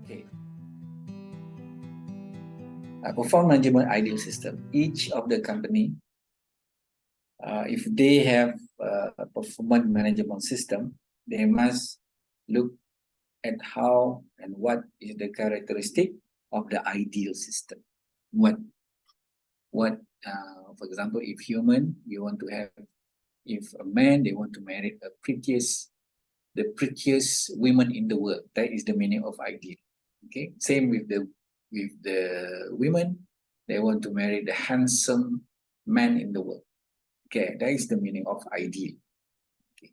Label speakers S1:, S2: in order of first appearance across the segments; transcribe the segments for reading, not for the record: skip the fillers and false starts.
S1: Okay. Performance management ideal system. Each of the company, if they have a performance management system, they must look at how and what is the characteristic of the ideal system. What, for example, if human, you want to have, if a man, they want to marry the prettiest women in the world. That is the meaning of ideal. Okay, same with the women, they want to marry the handsome man in the world. Okay, that is the meaning of ideal. Okay,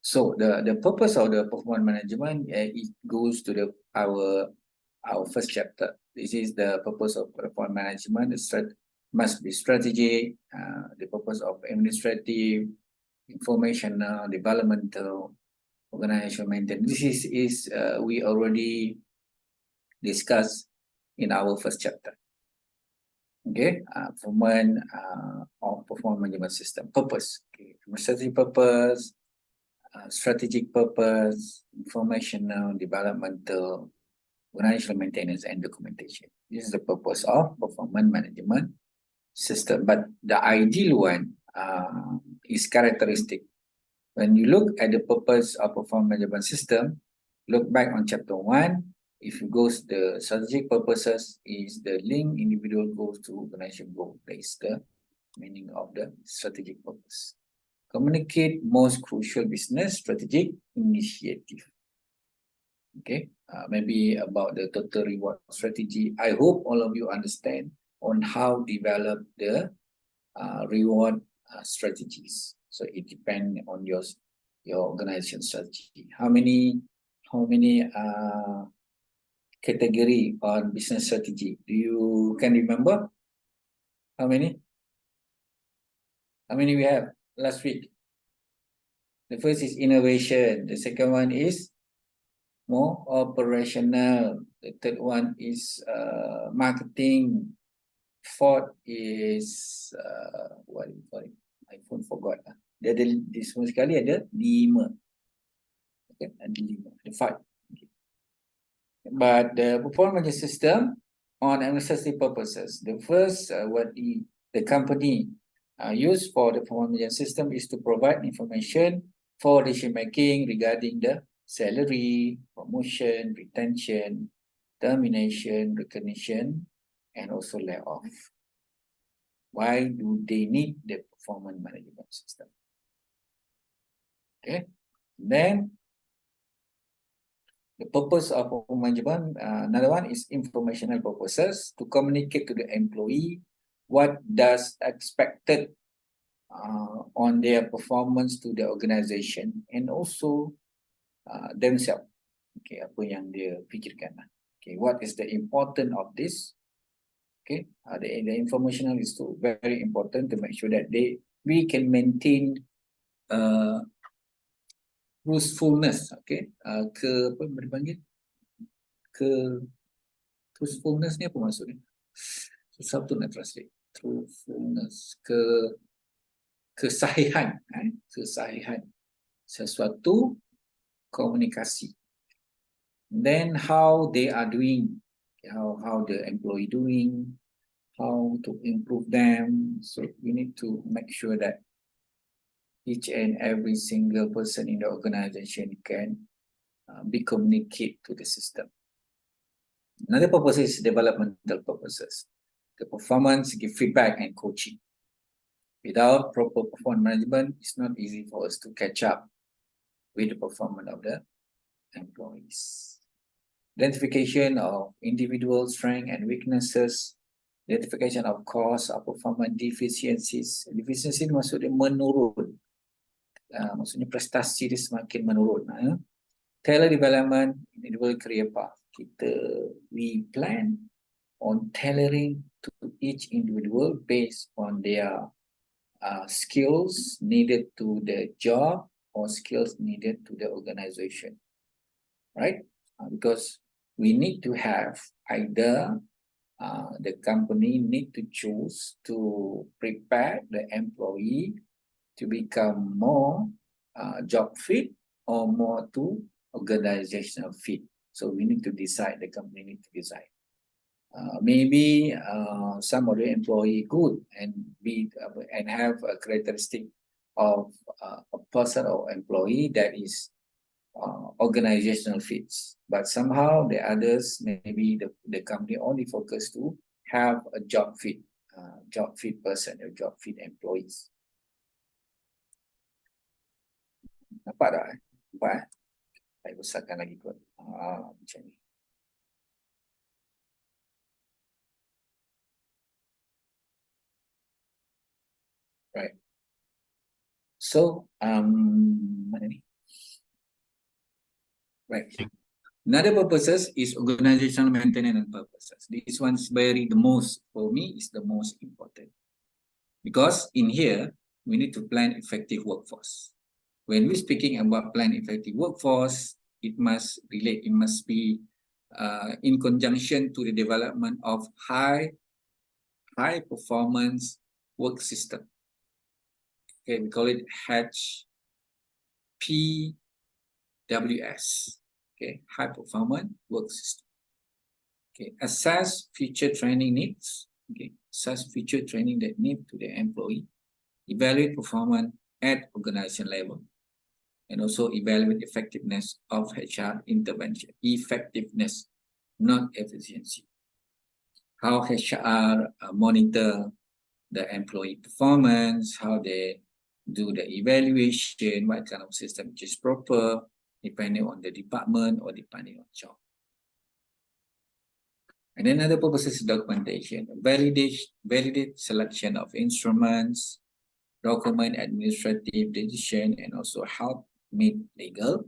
S1: so the purpose of the performance management, it goes to our first chapter. This is the purpose of performance management. The must be strategic. The purpose of administrative, informational, developmental, organizational maintenance. This is we already discussed in our first chapter. Okay, performance of performance management system. Purpose. Okay, administrative purpose, strategic purpose, informational, developmental, organizational maintenance, and documentation. This is the purpose of performance management system. But the ideal one is characteristic. When you look at the purpose of performance management system, look back on chapter 1. If you go to the strategic purposes, is the link individual goals to organization goal. That is the meaning of the strategic purpose. Communicate most crucial business strategic initiative. Okay, maybe about the total reward strategy. I hope all of you understand on how develop the reward strategies. So it depends on your organization strategy. How many category on business strategy? Do you can remember? How many? How many we have last week? The first is innovation. The second one is more operational. The third one is marketing. Fourth is what do you call it? My phone forgot. Dia ada di semua sekali ada 5. Okay, ada 5. The 5. Okay. But the performance system on administrative purposes. The first what the company use for the performance system is to provide information for decision making regarding the salary, promotion, retention, termination, recognition, and also layoff. Why do they need the performance management system? Okay, then the purpose of performance management, another one is informational purposes, to communicate to the employee what does expected on their performance to the organization and also themselves. Okay, apa yang dia fikirkan. Okay, what is the important of this? Okay, the informational is too very important to make sure that we can maintain truthfulness. Okay, apa dipanggil? Truthfulness ni apa maksudnya? Susah tu nak translate. Truthfulness, kesahihan, kesahihan sesuatu komunikasi. Then how they are doing, how the employee doing, how to improve them. So we need to make sure that each and every single person in the organization can be communicate to the system. Another purpose is developmental purposes. The performance, give feedback and coaching. Without proper performance management, it's not easy for us to catch up with the performance of the employees. Identification of individual strengths and weaknesses, identification of cause of performance deficiencies. Deficiency maksudnya menurun. Maksudnya prestasi dia semakin menurun. Talent development, individual career path. We plan on tailoring to each individual based on their skills needed to the job or skills needed to the organization, right? Because we need to have either the company need to choose to prepare the employee to become more job fit or more to organizational fit. So we need to decide, the company need to decide. Maybe some of the employee good and have a characteristic of a person or employee that is organizational fits, but somehow the others, maybe the company only focus to have a job fit person or job fit employees. Nampak tak? Nampak? Saya besarkan lagi kot. Macam ni. Right. So, mana ni? Right. Another purposes is organizational maintenance and purposes. This one's the most, for me, is the most important. Because in here, we need to plan effective workforce. When we're speaking about plan effective workforce, it must be in conjunction to the development of high performance work system. Okay, we call it HPWS. Okay, high performance work system. Okay, assess future training needs. Okay, assess future training that need to the employee. Evaluate performance at organization level. And also evaluate effectiveness of HR intervention. Effectiveness, not efficiency. How HR monitor the employee performance, how they do the evaluation, what kind of system which is proper, depending on the department or depending on job. And then another purpose is documentation. Validate selection of instruments, document administrative decision, and also help meet legal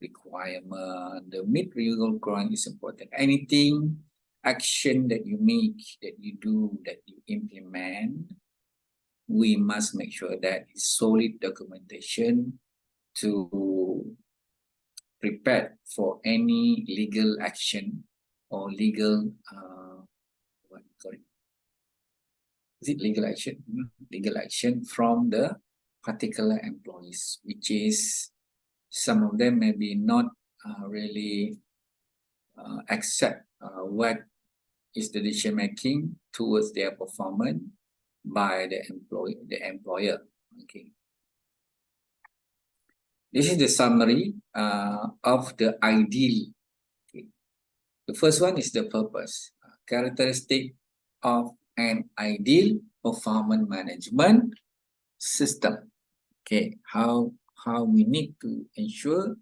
S1: requirement. The meet legal requirement is important. Anything, action that you make, that you do, that you implement, we must make sure that it's solid documentation to prepare for any legal action or legal legal action? Legal action from the particular employees, which is some of them maybe not really accept what is the decision making towards their performance by the employer. Okay. This is the summary of the ideal. Okay. The first one is the purpose. Characteristic of an ideal performance management system. Okay, how we need to ensure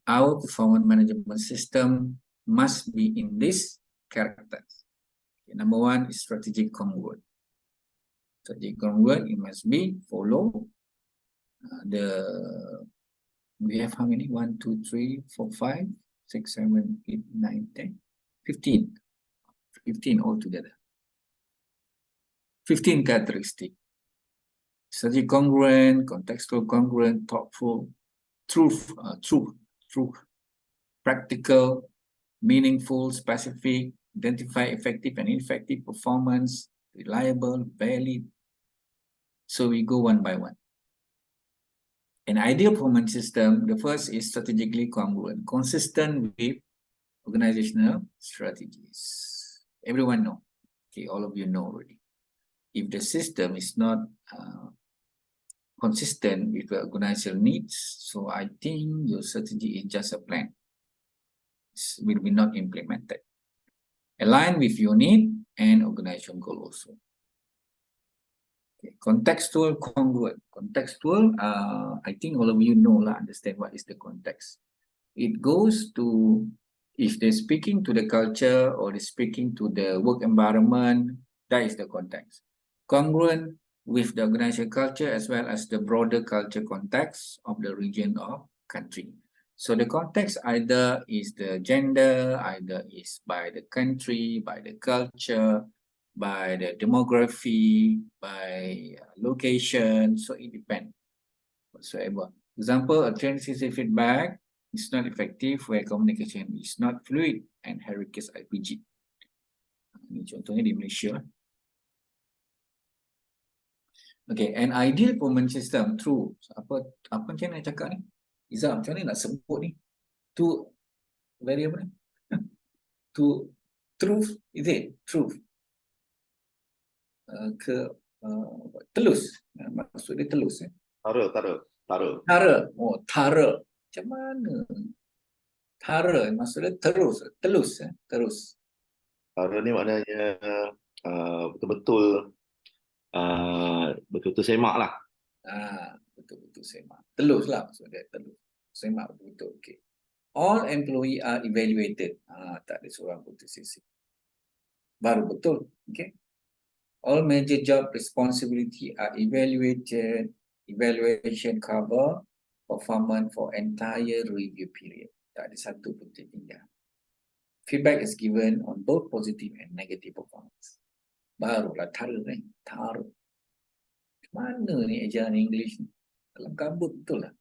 S1: our performance management system must be in this characters. Okay, number one is strategic congruent. Strategic congruent, it must be follow we have how many? 1, 2, 3, 4, 5, 6, 7, 8, 9, 10, 15. 15 altogether. 15 characteristics. Strategic congruent, contextual congruent, thoughtful, truth, practical, meaningful, specific, identify effective and ineffective performance, reliable, valid. So we go one by one. An ideal performance system, the first is strategically congruent, consistent with organizational strategies. Everyone know. Okay, all of you know already. If the system is not consistent with the organizational needs, so I think your strategy is just a plan. It will be not implemented. Align with your need and organization goal also. Okay. Contextual congruent. Contextual, I think all of you know, understand what is the context. It goes to, if they're speaking to the culture or they're speaking to the work environment, that is the context. Congruent with the organizational culture as well as the broader culture context of the region or country. So the context either is the gender, either is by the country, by the culture, by the demography, by location. So it depends whatsoever. Example, a 360 feedback is not effective where communication is not fluid and hierarchies are rigid. Ini contohnya di Malaysia. Okay, an ideal performance system, true. Apa macam nak cakap ni? Izzah, macam mana nak sebut ni? To Very apa? To truth, is it? Truth. Telus. Maksud dia telus.
S2: Tara.
S1: Tara. Oh, tara. Macam mana? Tara. Maksud dia terus. Telus. Terus.
S2: Tara ni maknanya betul-betul betul-betul semak lah.
S1: Betul-betul semak. Telus lah maksud dia. Telus. Semak betul-betul. Okay. All employee are evaluated. Tak ada seorang putus asa. Baru betul. Okay. All major job responsibility are evaluated. Evaluation cover performance for entire review period. Tak ada satu pun tertinggal. Feedback is given on both positive and negative performance. Barulah taruh ni. Taruh. Mana ni ejaan English ni? Dalam kabut betul lah.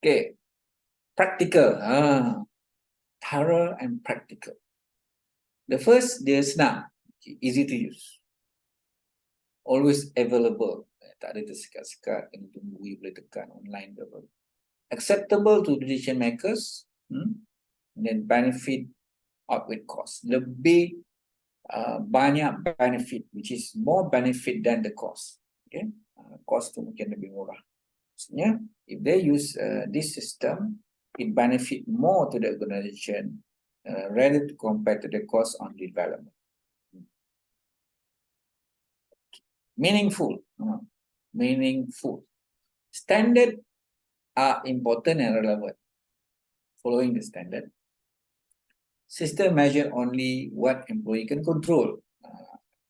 S1: Okay. Practical. Thorough and practical. The first, dia senang. Easy to use. Always available. Tak ada tersekat-sekat. Kena tunggu, boleh tekan online. Acceptable to decision makers. And then benefit outweigh cost. Lebih banyak benefit, which is more benefit than the cost. Okay, cost tu mungkin lebih murah. Maksudnya, if they use this system, it benefit more to the organization rather to compare to the cost on development. Meaningful. Meaningful. Standard are important and relevant. Following the standard, system measure only what employee can control.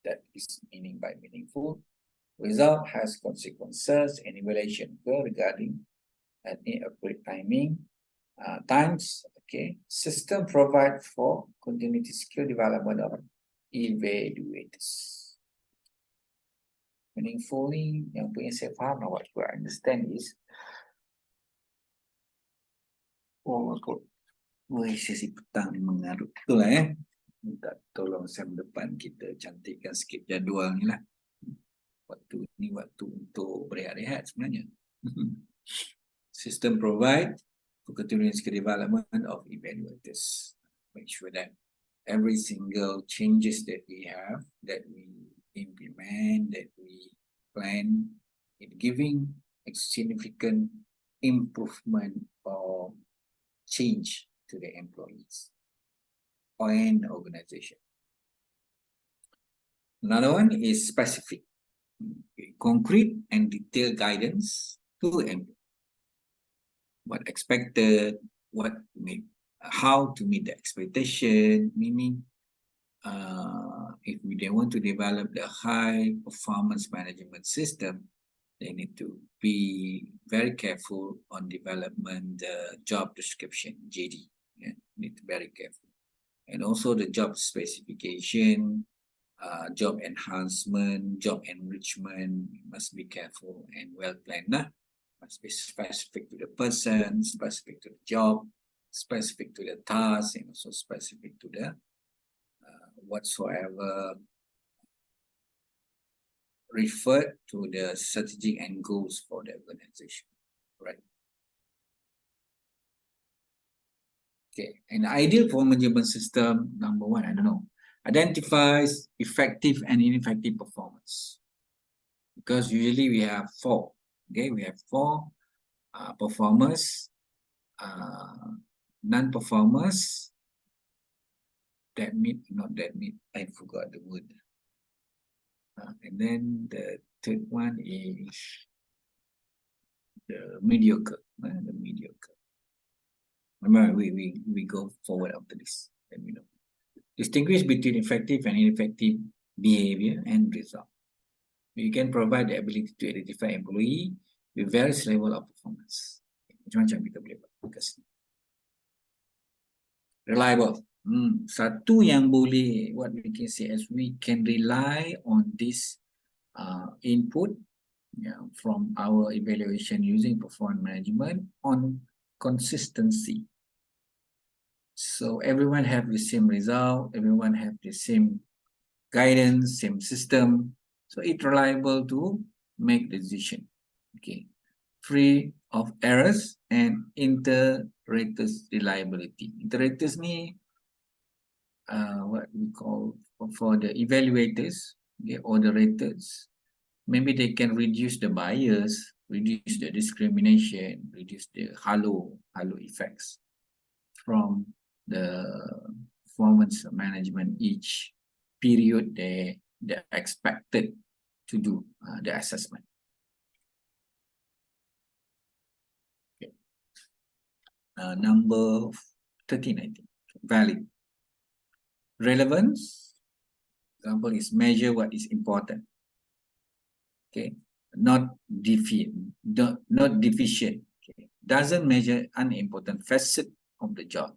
S1: That is meaning by meaningful. Result has consequences and evaluation regarding appropriate timing, times. Okay, system provide for continuity skill development of evaluators. Meaningfully, yang punya saya faham, what I understand is, sesi petang ni mengarut. Betul lah minta tolong Sam depan kita cantikkan sikit jadual ni lah. Waktu ni waktu untuk berehat-rehat sebenarnya. System provide for continuous development of evaluators. Make sure that every single changes that we have, that we implement, that we plan, it giving a significant improvement or change to the employees and organization. Another one is specific, concrete and detailed guidance to employees. What expected, how to meet the expectation, meaning if they want to develop the high performance management system, they need to be very careful on development the job description, JD. Need to be very careful. And also the job specification, job enhancement, job enrichment, must be careful and well planned. Must be specific to the person, specific to the job, specific to the task, and also specific to the whatsoever referred to the strategy and goals for the organization, right? Okay, an ideal performance management system, number one, I don't know, identifies effective and ineffective performance. Because usually we have four. Okay, we have four performers, non-performers, that meet, not that meet, I forgot the word. And then the third one is the mediocre. The mediocre. Remember, we go forward after this. Let me know. Distinguish between effective and ineffective behavior and result. You can provide the ability to identify employee with various level of performance. Macam-macam kita boleh buat. Reliable. Satu yang boleh, what we can say is we can rely on this input from our evaluation using performance management on consistency. So everyone have the same result, everyone have the same guidance, same system. So it's reliable to make the decision. Okay. free of errors, and inter-raters reliability. Inter-raters ni what we call for the evaluators, okay, or the raters. Maybe they can reduce the bias, reduce the discrimination, reduce the halo effects from the performance management each period they're expected to do the assessment. Okay. Number 13, I think, valid. Relevance, example is measure what is important. Okay, not deficient. Okay, doesn't measure unimportant facet of the job.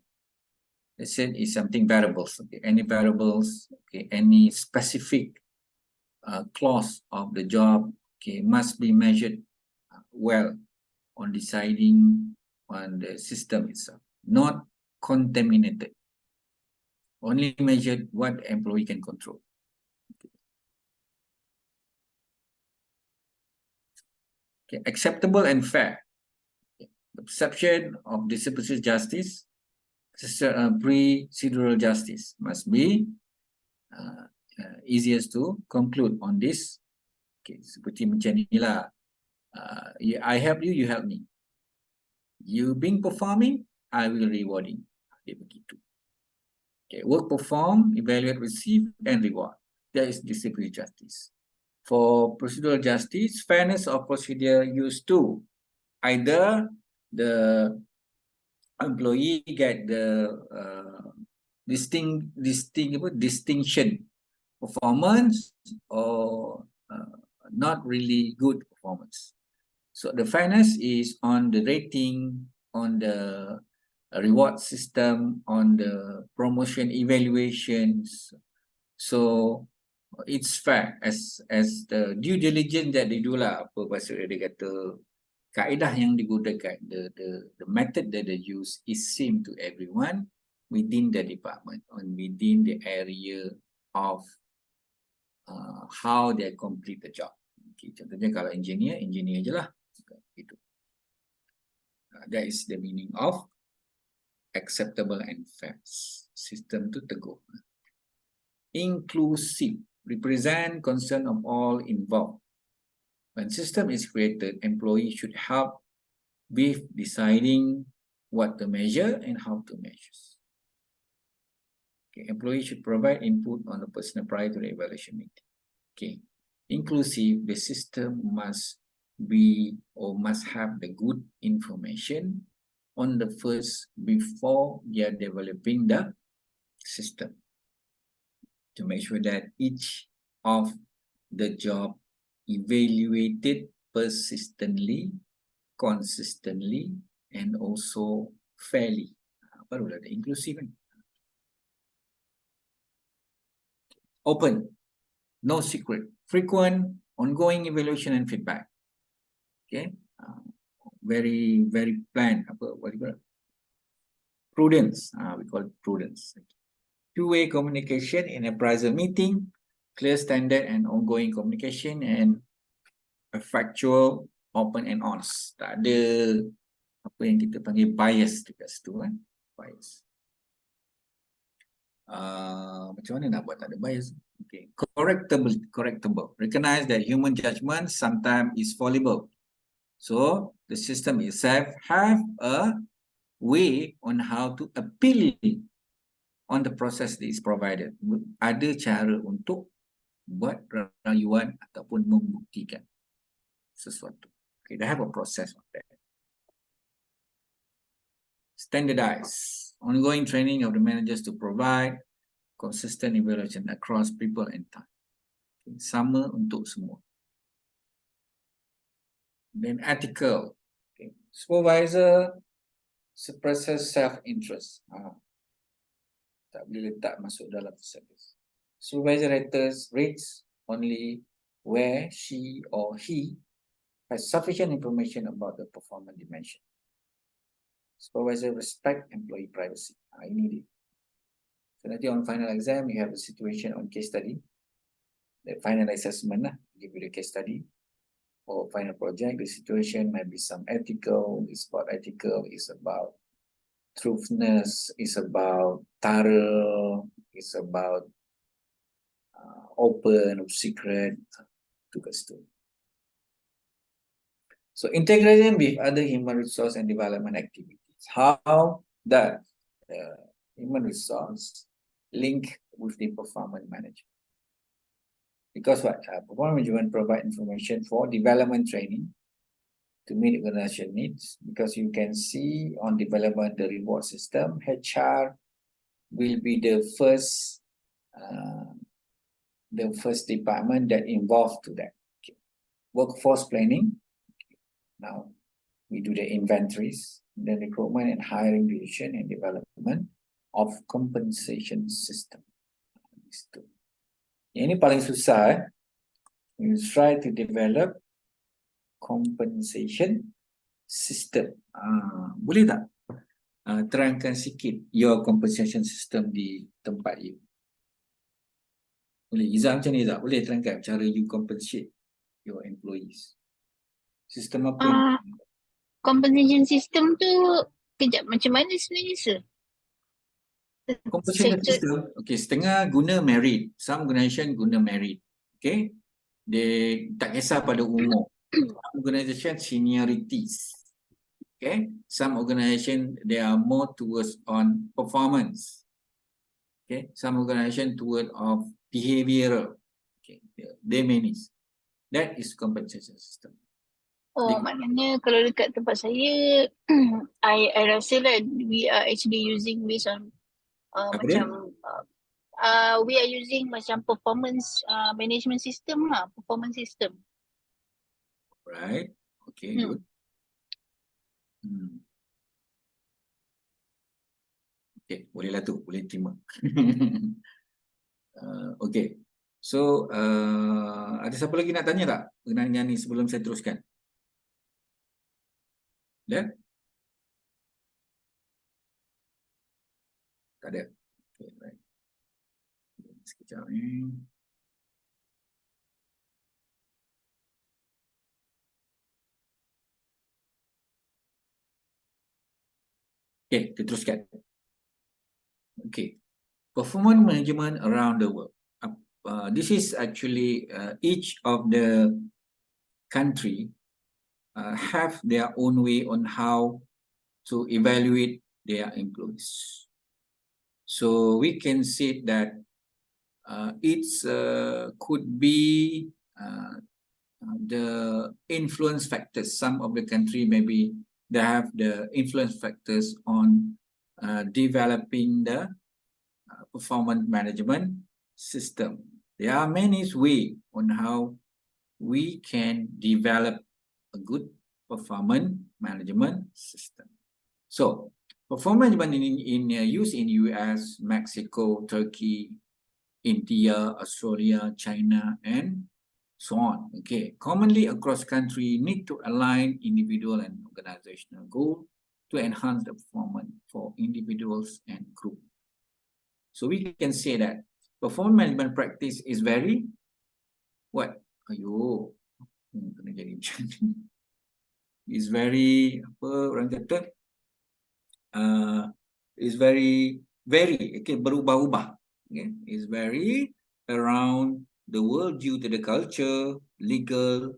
S1: Let's say is something variables. Okay, any variables. Okay, any specific clause of the job. Okay, must be measured well on deciding on the system itself, not contaminated. Only measured what the employee can control. Okay, acceptable and fair. Okay. The perception of disciplinary justice, procedural justice must be easiest to conclude on this. Okay, seperti macam ni lah. I help you, you help me. You been performing, I will rewarding. Dia begitu. Okay, work perform, evaluate, receive, and reward. That is disciplinary justice. For procedural justice, fairness of procedure used to either the employee get the distinction performance or not really good performance. So the fairness is on the rating, on the reward system, on the promotion evaluations. So it's fair as the due diligence that they do lah. Apa maksud dia kata kaedah yang digunakan, the method that they use is same to everyone within the department and within the area of how they complete the job. Okay, contohnya kalau engineer je lah. Itu. That is the meaning of acceptable and fair. System tu teguh. Inclusive, represent concern of all involved. When system is created, employee should help with deciding what to measure and how to measure. Okay, employee should provide input on the personal prior to the evaluation meeting. Okay, inclusive, the system must be or must have the good information on the first before they are developing the system to make sure that each of the job evaluated persistently, consistently, and also fairly. Barulah ada inclusive kan? Open, no secret, frequent, ongoing evaluation and feedback. Okay, very planned. What do you call it? Prudence. We call it prudence. Two-way communication in a private meeting, clear standard and ongoing communication, and a factual, open and honest. Tak ada apa yang kita panggil bias dekat situ kan? Bias. Macam mana nak buat tak ada bias? Okay. Correctable. Recognize that human judgment sometimes is fallible. So the system itself have a way on how to appeal on the process that is provided. Ada cara untuk buat rayuan ataupun membuktikan sesuatu. Okay, they have a process on that. Standardize. Ongoing training of the managers to provide consistent evaluation across people and time. Okay, sama untuk semua. Then ethical. Okay. Supervisor suppresses self-interest. Tak boleh letak masuk dalam service. Supervisor rates only where she or he has sufficient information about the performance dimension. Supervisor respect employee privacy. Ini dia. So nanti on final exam, you have a situation on case study. The final assessment lah, give you the case study. or final project, the situation might be some ethical, it's about ethical, it's about truthness, it's about thorough, it's about open or secret, tugas tu. So integration with other human resource and development activities. How does human resource link with the performance management? Because what performance management provide information for development training to meet organization needs. Because you can see on development the reward system, HR will be the first department that involved to that. Okay. Workforce planning. Now we do the inventories, the recruitment and hiring, division and development of compensation system. Ini paling susah. You try to develop compensation system. Boleh tak terangkan sikit your compensation system di tempat you? Boleh. Izzah macam ni tak? Boleh terangkan cara you compensate your employees? Sistem apa yang
S3: Compensation system tu kejap macam mana sebenarnya sir?
S1: compensation system? Okay, setengah guna merit. Some organization guna merit. Okay, they tak kisah pada umur. Some organization seniorities. Okay, some organization they are more towards on performance. Okay, some organization toward of behavioral. Okay, they means that is compensation system.
S3: Oh, maknanya kalau dekat tempat saya, I rasa lah we are actually using based on macam we are using macam performance management system lah, performance system.
S1: Right. Okay, good. Okay, bolehlah tu, boleh terima. Okay, so ada siapa lagi nak tanya tak mengenai ni sebelum saya teruskan? Ada? Tak ada. Okay, right. Sekejap ni. Okay, kita teruskan. Okay, performance management around the world. This is actually each of the country have their own way on how to evaluate their employees. So we can say that it's could be the influence factors. Some of the country maybe they have the influence factors on developing the performance management system. There are many ways on how we can develop a good performance management system. So performance management in use in US, Mexico, Turkey, India, Australia, China, and so on. Okay, commonly across country need to align individual and organizational goal to enhance the performance for individuals and group. So we can say that performance management practice is very what? Ayo, kena jadi macam ni. Is very apa orang kata? Is very okay, berubah-ubah. Okay, is very around the world due to the culture, legal,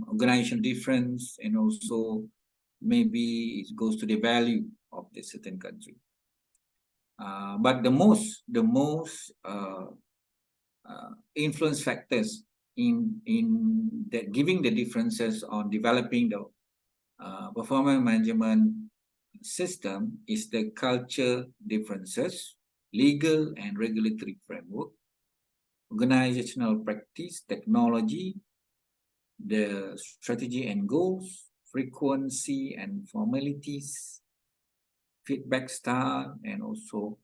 S1: organizational difference, and also maybe it goes to the value of the certain country. But the most influence factors in that giving the differences on developing the performance management system is the culture differences, legal and regulatory framework, organizational practice, technology, the strategy and goals, frequency and formalities, feedback style, and also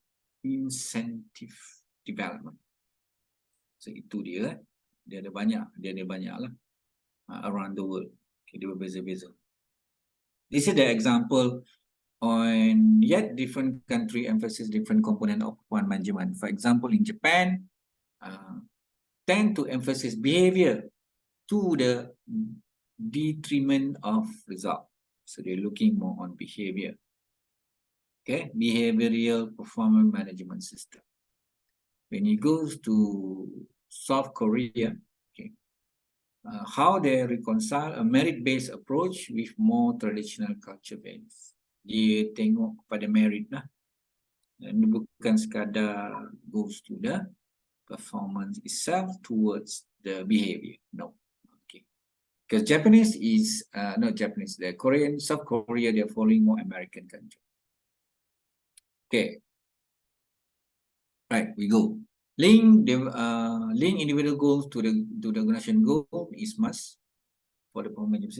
S1: incentive development. So itu dia ada banyak lah around the world. Okay, dia berbeza-beza. This is the example on yet different country emphasis different component of performance management. For example, in Japan, tend to emphasize behavior to the detriment of result. So they're looking more on behavior. Okay, behavioral performance management system. When it goes to South Korea, okay, how they reconcile a merit-based approach with more traditional culture values. Dia tengok pada merit lah. Dan bukan sekadar goes to the performance itself towards the behavior. No. Okay. Because Japanese is, not Japanese, the Korean, South Korea, they're following more American country. Okay. Right, we go. Link individual goals to the organization goal is must for the performance.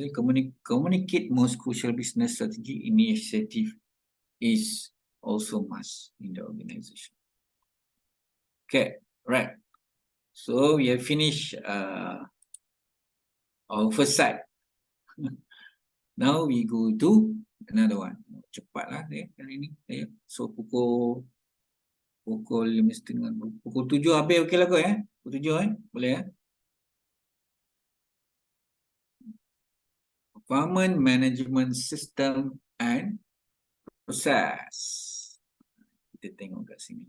S1: Communicate most crucial business strategy initiative is also must in the organization. Okay, right. So we have finished our first side. Now we go to another one. Cepat lah kali ni. So pukul 5:30, pukul 7 habis okey lah kot pukul 7 boleh Performance management system and process. Kita tengok kat sini.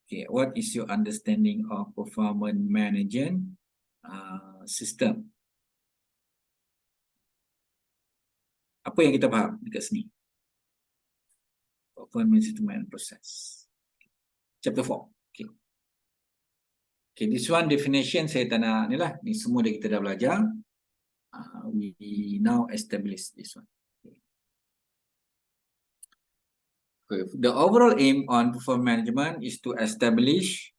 S1: Okay, what is your understanding of performance management system? Apa yang kita faham dekat sini? Performance system and process. Chapter 4. Okay. Okay, this one definition saya tak nak ni lah. Ni semua dah kita dah belajar. We now establish this one. Okay. The overall aim on performance management is to establish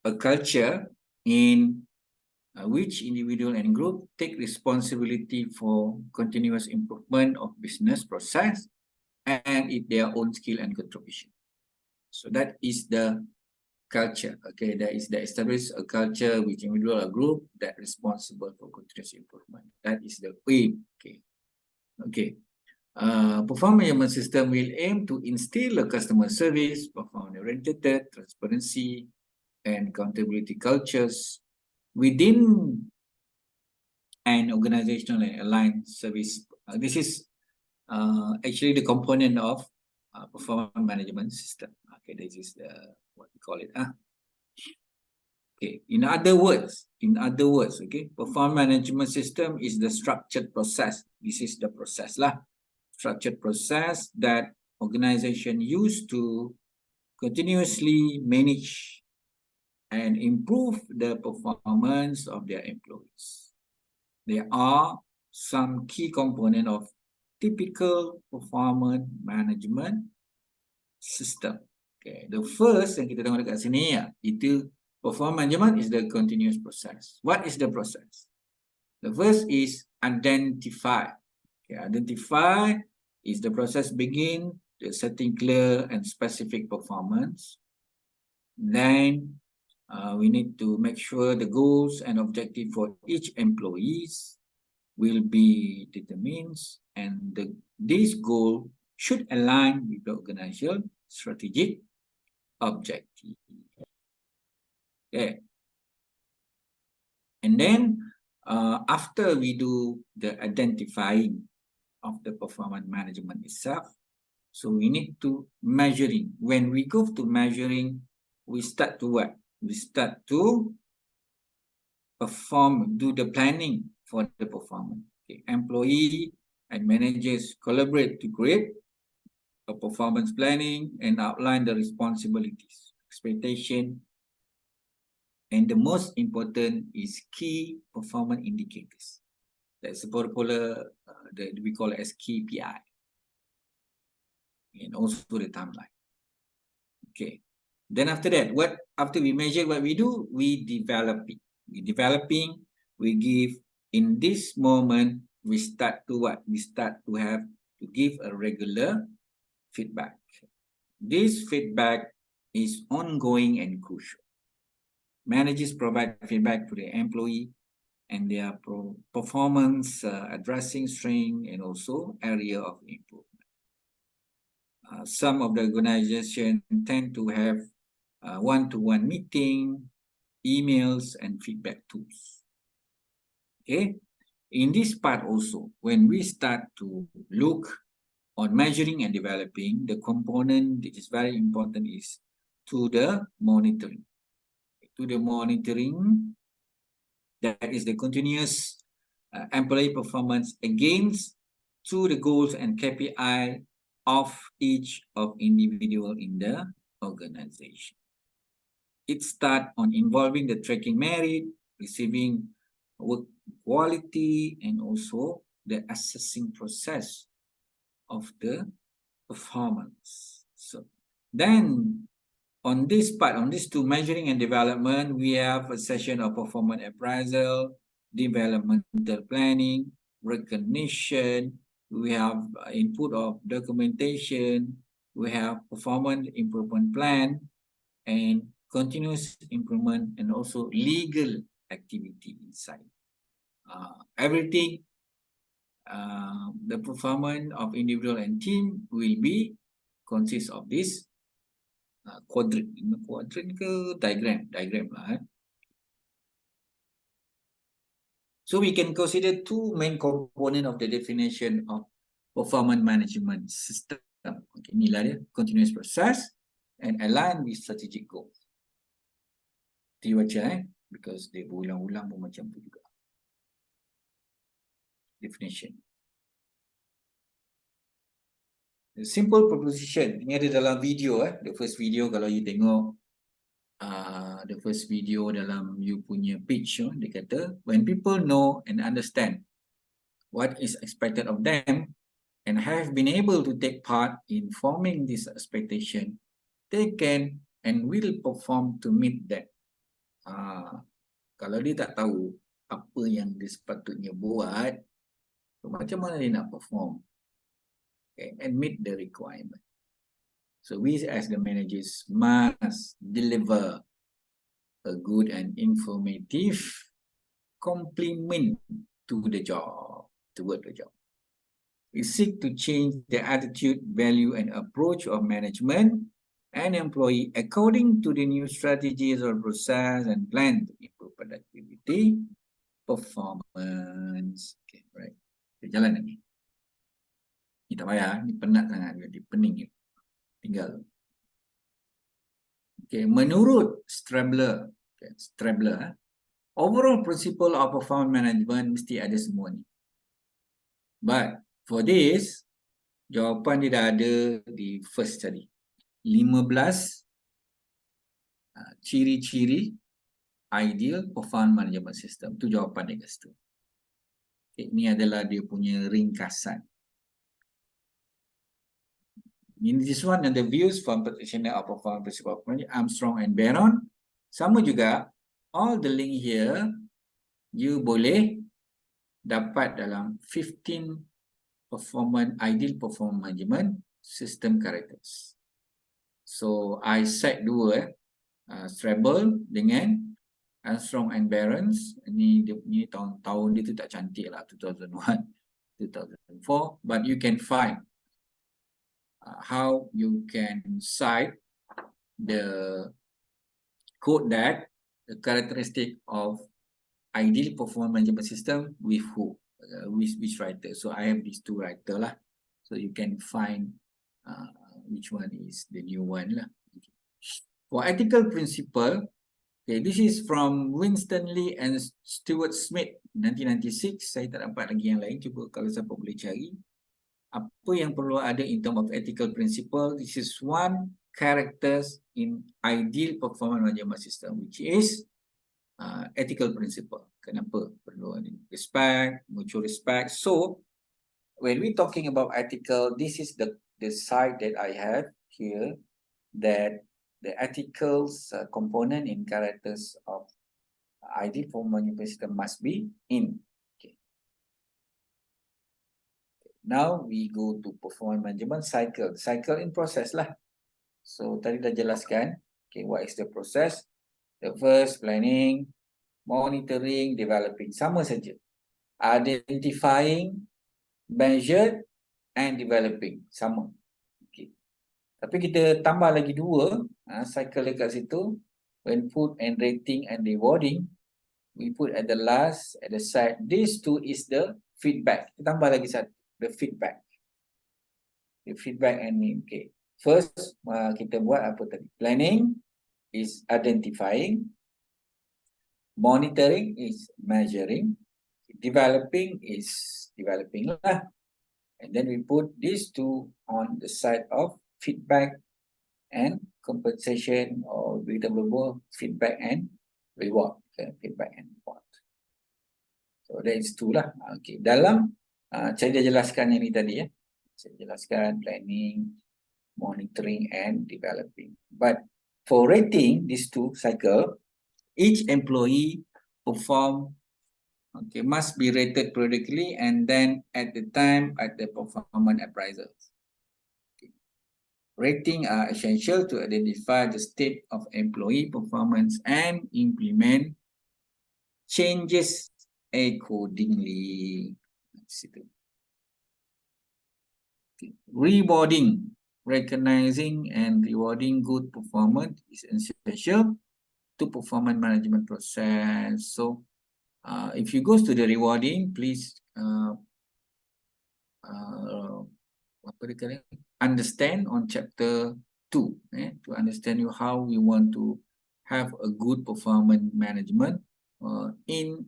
S1: a culture in which individual and group take responsibility for continuous improvement of business process and their own skill and contribution. So that is the culture. Okay, that is the establish a culture which individual or group that responsible for continuous improvement. That is the aim. Okay. Okay. Performance management system will aim to instill a customer service, performance-oriented, transparency, and accountability cultures within an organizational and aligned service. This is actually the component of performance management system. Okay, this is the what we call it. Okay, in other words, okay, performance management system is the structured process. This is the process lah. Structured process that organization use to continuously manage and improve the performance of their employees. There are some key components of typical performance management system. Okay, the first yang kita tengok dekat sini itu performance management is the continuous process. What is the process? The first is identify. Okay, identify is the process begin the setting clear and specific performance. Then we need to make sure the goals and objective for each employees will be determined, and this goal should align with the organizational strategic objective. Okay. And then after we do the identifying of the performance management itself, so we need to measuring. When we go to measuring, we start to what? We start to do the planning for the performance. Okay. Employee and managers collaborate to create a performance planning and outline the responsibilities, expectation, and the most important is key performance indicators. That's the particular that we call as KPI, and also the timeline. Okay. Then after that, after we measure what we do, we develop it. We give in this moment, we start to what? We start to have to give a regular feedback. This feedback is ongoing and crucial. Managers provide feedback to the employee and their performance, addressing strength and also area of improvement. Some of the organizations tend to have one-to-one meeting emails, and feedback tools. Okay, in this part also, when we start to look on measuring and developing, the component that is very important is to the monitoring. To the monitoring, that is the continuous employee performance against to the goals and KPI of each of individual in the organization. It starts on involving the tracking merit, receiving work quality, and also the assessing process of the performance. So then on this part, on these two, measuring and development, we have a session of performance appraisal, developmental planning, recognition, we have input of documentation, we have performance improvement plan, and continuous improvement, and also legal activity inside. Everything, the performance of individual and team will be consist of this quadrant ke diagram lah. So we can consider two main component of the definition of performance management system. Okay, inilah dia, continuous process and align with strategic goals. Dia baca because dia berulang-ulang pun macam tu juga. Definition. The simple proposition, ini ada dalam video the first video kalau you tengok the first video dalam you punya pitch, dia kata when people know and understand what is expected of them and have been able to take part in forming this expectation, they can and will perform to meet that. Kalau dia tak tahu apa yang dia sepatutnya buat, macam mana dia nak perform, okay, and meet the requirement. So we as the managers must deliver a good and informative complement to the job, toward the job. We seek to change the attitude, value, and approach of management and employee according to the new strategies or process and plan to improve productivity, performance. Okay, right. Kita jalan lagi. Ni tak payah, ni penat sangat, dia pening. Tinggal. Okay, menurut Strabler, overall principle of performance management mesti ada semua ni. But for this, jawapan dia dah ada di first tadi. 15 ciri-ciri ideal performance management system. Itu jawapan dia kat situ. Okay, ini adalah dia punya ringkasan. In this one, and the views from practitioner of performance principle Armstrong and Barron, sama juga. All the link here, you boleh dapat dalam 15 ideal performance management system characters. So I set dua Strabel dengan Armstrong and Barron's. Ini tahun dia tu tak cantik lah, 2001, 2004. But you can find how you can cite the code that the characteristic of ideal performance management system with who, with which writer. So I have these two writer lah. So you can find which one is the new one lah. Okay. For ethical principle, okay, this is from Winston Lee and Stuart Smith 1996. Saya tak dapat lagi yang lain. Cuba kalau siapa boleh cari. Apa yang perlu ada in term of ethical principle? This is one characters in ideal performance management system, which is ethical principle. Kenapa? Perlu ada respect, mutual respect. So, when we talking about ethical, this is the side that I have here, that the ethical component in characters of ideal performance management system must be in. Okay. Now we go to performance management cycle. Cycle in process lah. So tadi dah jelaskan. Okay, what is the process? The first, planning, monitoring, developing. Sama saja. Identifying, measured, and developing. Sama. Okay. Tapi kita tambah lagi dua cycle dekat situ. when put and rating and rewarding, we put at the last, at the side, these two is the feedback. Kita tambah lagi satu, the feedback. The feedback and okay. First, kita buat apa tadi? Planning is identifying, monitoring is measuring, developing is developing lah. And then we put these two on the side of feedback and compensation, or kita berbual feedback and reward. Okay, feedback and reward. So that is two lah. Okay, dalam saya dah jelaskan yang ni tadi ya. Saya jelaskan planning, monitoring and developing. But for rating these two cycle, each employee perform, okay, must be rated periodically and then at the time at the performance appraisals. Okay. Rating are essential to identify the state of employee performance and implement changes accordingly. Rewarding, recognizing and rewarding good performance is essential to performance management process. So if you go to the rewarding, please understand on chapter 2 to understand how we want to have a good performance management in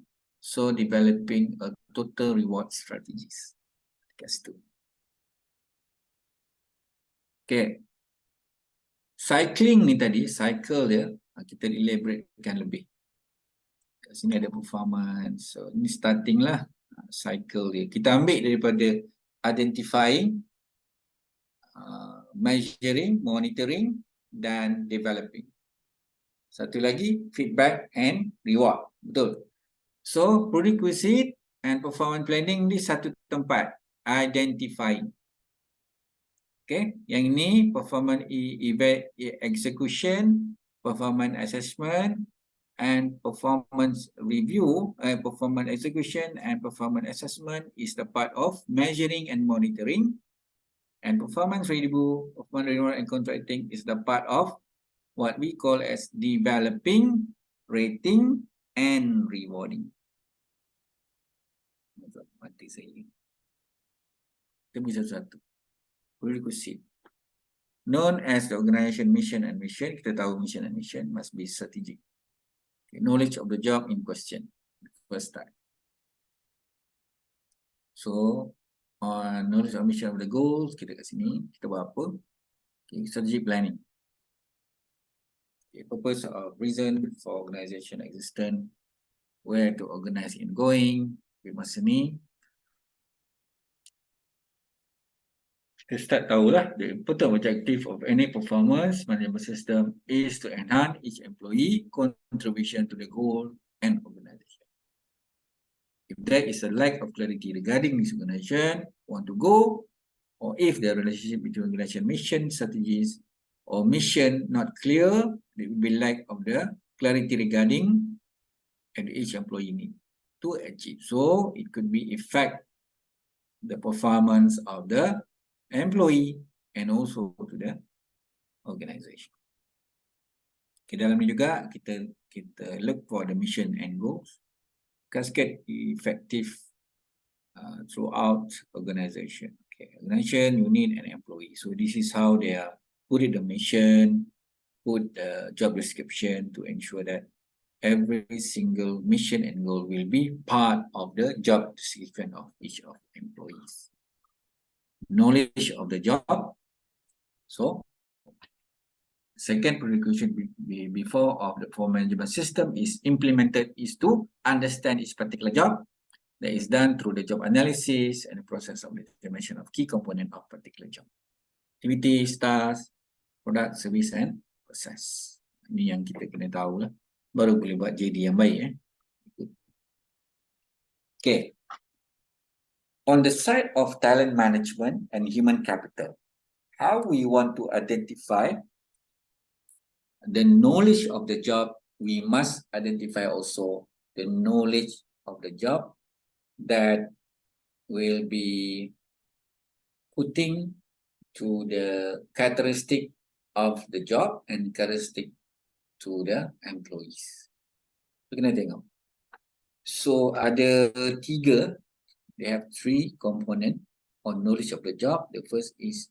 S1: developing a total reward strategies. Okay, cycling ni tadi, cycle dia kita elaboratekan lebih. Kat sini ada performance, so ini starting lah cycle dia. Kita ambil daripada identifying, measuring, monitoring dan developing. Satu lagi feedback and reward, betul. So prerequisite and performance planning di satu tempat, identifying. Okay, yang ini performance execution, performance assessment, and performance review. Performance execution and performance assessment is the part of measuring and monitoring, and performance review, performance reward and contracting is the part of what we call as developing, rating, and rewarding. Mati saya. Kita bisa satu. Prerequisite. Known as the organization mission and mission, kita tahu mission and mission must be strategic. Okay, knowledge of the job in question, first time. So, knowledge of mission of the goals, kita kat sini, kita buat apa? Okay, strategic planning. Okay, purpose of reason for organization existence, where to organize in going, masa ni. Kita start tahulah, the important objective of any performance management system is to enhance each employee contribution to the goal and organization. If there is a lack of clarity regarding this organization, want to go, or if the relationship between organization mission, strategies, or mission not clear, there will be lack of the clarity regarding and each employee need to achieve. So it could be affect the performance of the employee and also to the organization. Okay, dalam ni juga kita look for the mission and goals, cascade effective throughout organization. Okay, organization, unit, and employee. So this is how they are put the mission, put the job description to ensure that every single mission and goal will be part of the job description of each of employees. Knowledge of the job. So, second prerequisite before of the performance management system is implemented is to understand each particular job. That is done through the job analysis and the process of determination of key component of particular job. Activities, tasks, product, service, and process. Ini yang kita kena tahu lah. Baru boleh buat JD yang baik. Okay. On the side of talent management and human capital, how we want to identify the knowledge of the job, we must identify also the knowledge of the job that will be putting to the characteristic of the job and characteristic to the employees. So, kena tengok. So ada tiga, they have three component on knowledge of the job. The first is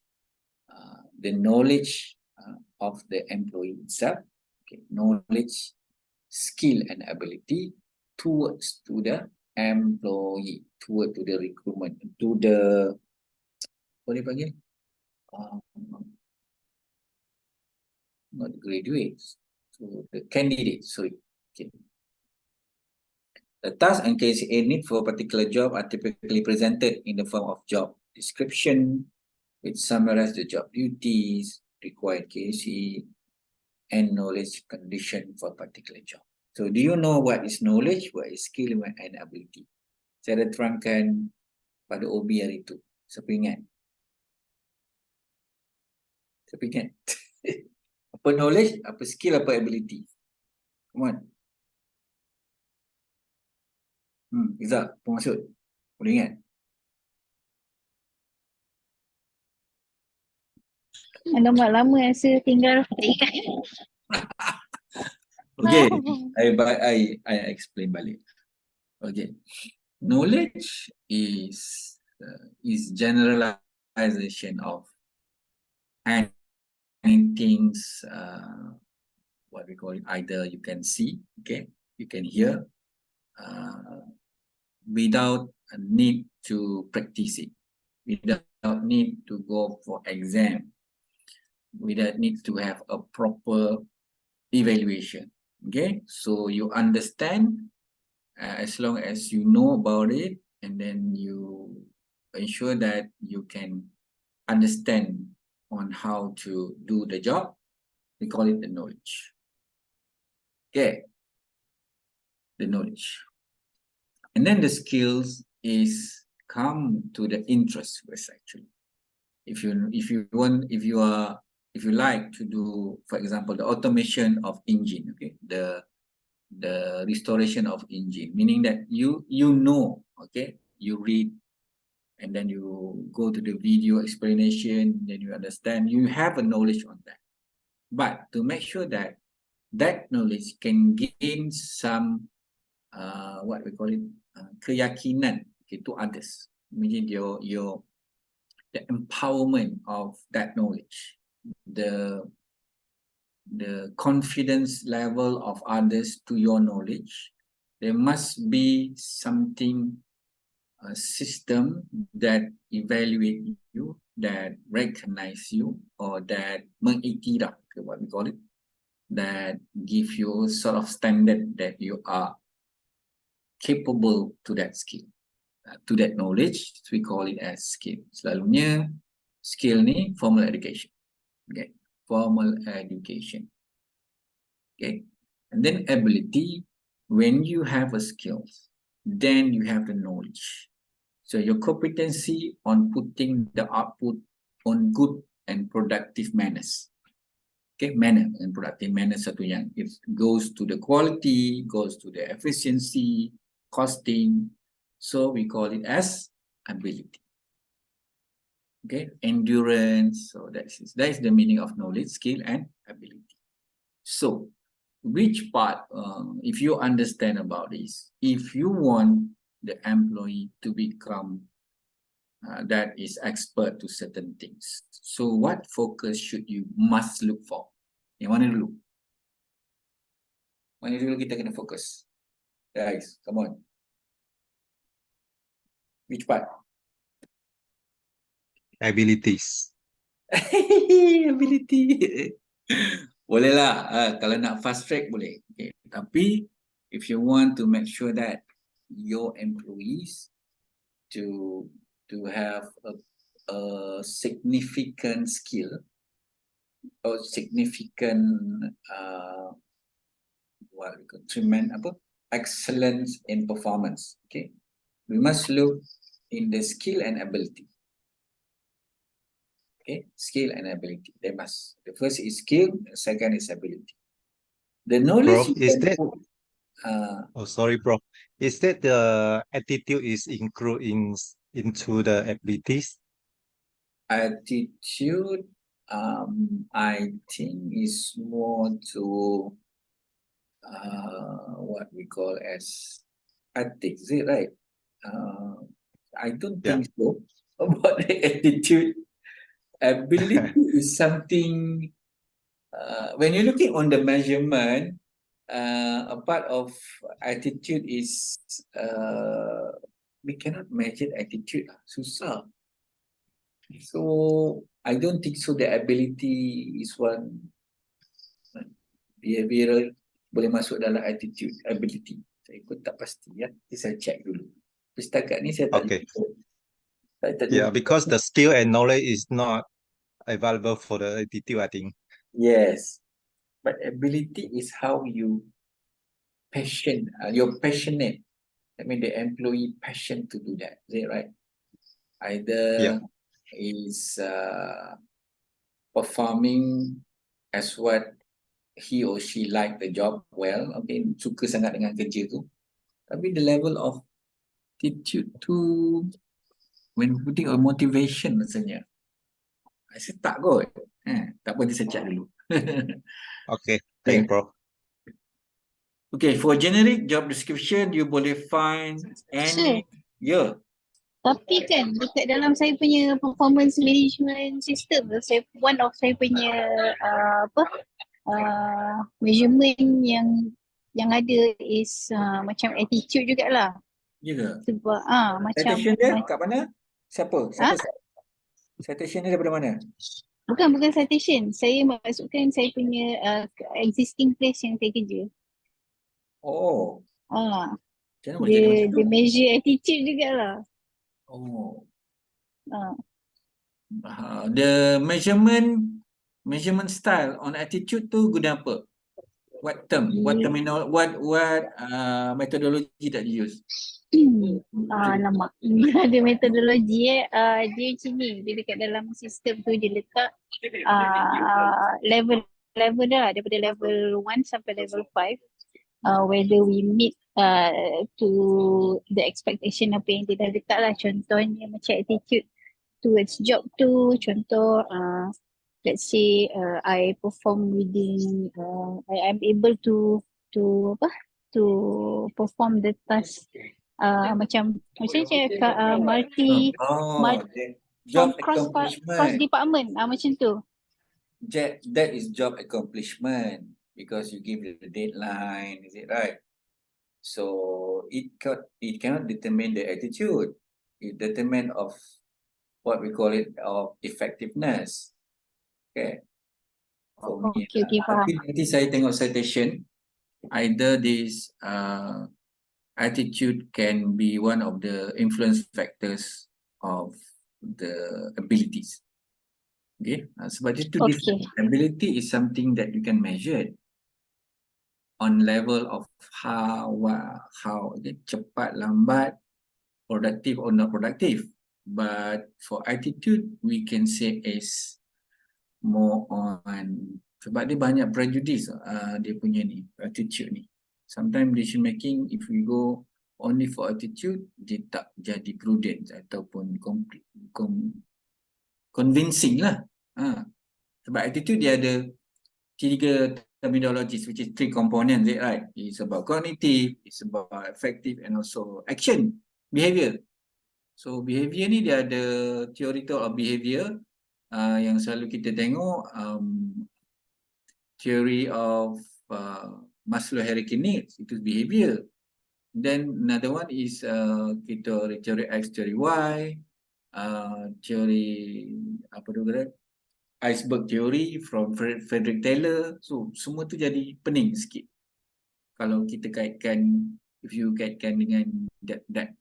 S1: the knowledge of the employee itself, okay, knowledge, skill and ability towards to the employee, toward to the recruitment, to the what dia panggil? Not graduates, so the candidates, sorry. Okay. The tasks and KCA need for a particular job are typically presented in the form of job description, which summarize the job duties, required KC, and knowledge condition for a particular job. So do you know what is knowledge, what is skill and ability? Saya dah terangkan pada OB hari itu. Siapa ingat? Siapa ingat? Apa knowledge, apa skill, apa ability? Come on. Izzat, apa maksud? Boleh ingat?
S3: Alamak, lama saya tinggal tak ingat.
S1: Okay, I explain balik. Okay, knowledge is generalization of anything, what we call it, either you can see, okay, you can hear, without a need to practice it, without need to go for exam, without need to have a proper evaluation. Okay, so you understand as long as you know about it, and then you ensure that you can understand on how to do the job. We call it the knowledge. Okay, the knowledge. And then the skills is come to the interest first, actually. If you like to do, for example, the automation of engine, okay, the restoration of engine, meaning that you know, okay, you read and then you go to the video explanation, then you understand, you have a knowledge on that. But to make sure that that knowledge can gain some what we call it, keyakinan, okay, to others, meaning the empowerment of that knowledge, the confidence level of others to your knowledge. There must be something, a system that evaluate you, that recognize you, or that mengiktiraf, what we call it, that give you sort of standard that you are capable to that skill, to that knowledge. So we call it as skill. Selalunya skill ni formal education, okay, formal education, okay. And then ability, when you have a skills, then you have the knowledge. So your competency on putting the output on good and productive manners. Okay, manner and productive manner satu yang it goes to the quality, goes to the efficiency, costing. So we call it as ability. Okay, endurance. So that is the meaning of knowledge, skill, and ability. So which part, if you understand about this, if you want the employee to become that is expert to certain things, so what focus should you must look for? Yang mana dulu? Mana dulu kita kena fokus? Guys, come on. Which part?
S4: Abilities.
S1: Ability. Boleh lah, kalau nak fast track boleh. Okay. Tapi if you want to make sure that your employees to have a significant skill or significant what we call excellence in performance, okay, we must look in the skill and ability. Okay, skill and ability, they must, the first is skill, the second is ability. The knowledge,
S4: Prof, is that
S1: put,
S4: sorry, Prof, is that the attitude is included into the abilities?
S1: attitude, I think is more to what we call as ethics, is it right? I don't
S4: Yeah.
S1: think so. About the attitude, ability is something. When you're looking on the measurement, a part of attitude is we cannot measure attitude. Susah. So I don't think so. The ability is one. Behavioral boleh masuk dalam attitude, ability. Saya pun tak pasti ya. Nanti saya check dulu. Tapi setakat ni saya tak
S4: Okay.
S1: jumpa. Saya tak
S4: Yeah,
S1: jumpa.
S4: because the skill and knowledge is not available for the attitude, I think.
S1: Yes. But ability is how you you're passionate. I mean the employee passion to do that. Is it right? Either
S4: Yeah.
S1: is performing as what he or she like the job well. Okay, suka sangat dengan kerja tu. Tapi the level of attitude to when putting a motivation rasanya. Saya tak kot. Tak apa, nanti saya check dulu.
S4: Okay. Thank you, bro.
S1: Okay, for generic job description, you boleh find any... Yeah.
S3: Tapi kan dekat dalam saya punya performance management system tu, one of saya punya measurement yang ada is macam attitude jugalah.
S1: Ya ke?
S3: Sebab macam
S1: Citation dia kat mana? Siapa? Citation dia daripada mana?
S3: bukan citation. Saya masukkan saya punya existing place yang saya kerja.
S1: Oh. Macam mana
S3: Dia
S1: macam tu?
S3: measure attitude jugalah.
S1: Oh. The measurement style on attitude tu guna apa? What term? What terminal? What methodology that you use?
S3: Lama. Ada metodologi dia macam ni. Dia dekat dalam sistem tu dia letak level dah daripada level 1 sampai level 5. Whether we meet to the expectation apa yang dia dah letak lah. Contohnya macam attitude towards job tu. Contoh let's say I perform within I am able to perform the task macam multi
S1: job
S3: cross
S1: accomplishment.
S3: department macam tu.
S1: That is job accomplishment because you give the deadline, is it right? So it cannot determine the attitude. It determine of what we call it of effectiveness. Okay. For me,
S3: Okay, faham.
S1: nanti saya tengok citation. Either this attitude can be one of the influence factors of the abilities. Okay, sebab itu this ability is something that you can measure on level of how cepat, lambat, productive or not productive. But for attitude, we can say is more on sebab dia banyak prejudice dia punya ni attitude ni. Sometimes decision making if we go only for attitude dia tak jadi prudent ataupun convincing lah. Sebab attitude dia ada 3 terminologies which is 3 components, right? It's about cognitive, it's about affective and also action, behavior. So behavior ni dia ada theoretical of behavior yang selalu kita tengok theory of Maslow hierarchy needs, itu behavior. Then another one is theory X, theory Y, theory apa tu kata? Iceberg theory from Frederick Taylor. So semua tu jadi pening sikit kalau kita kaitkan, if you kaitkan dengan that.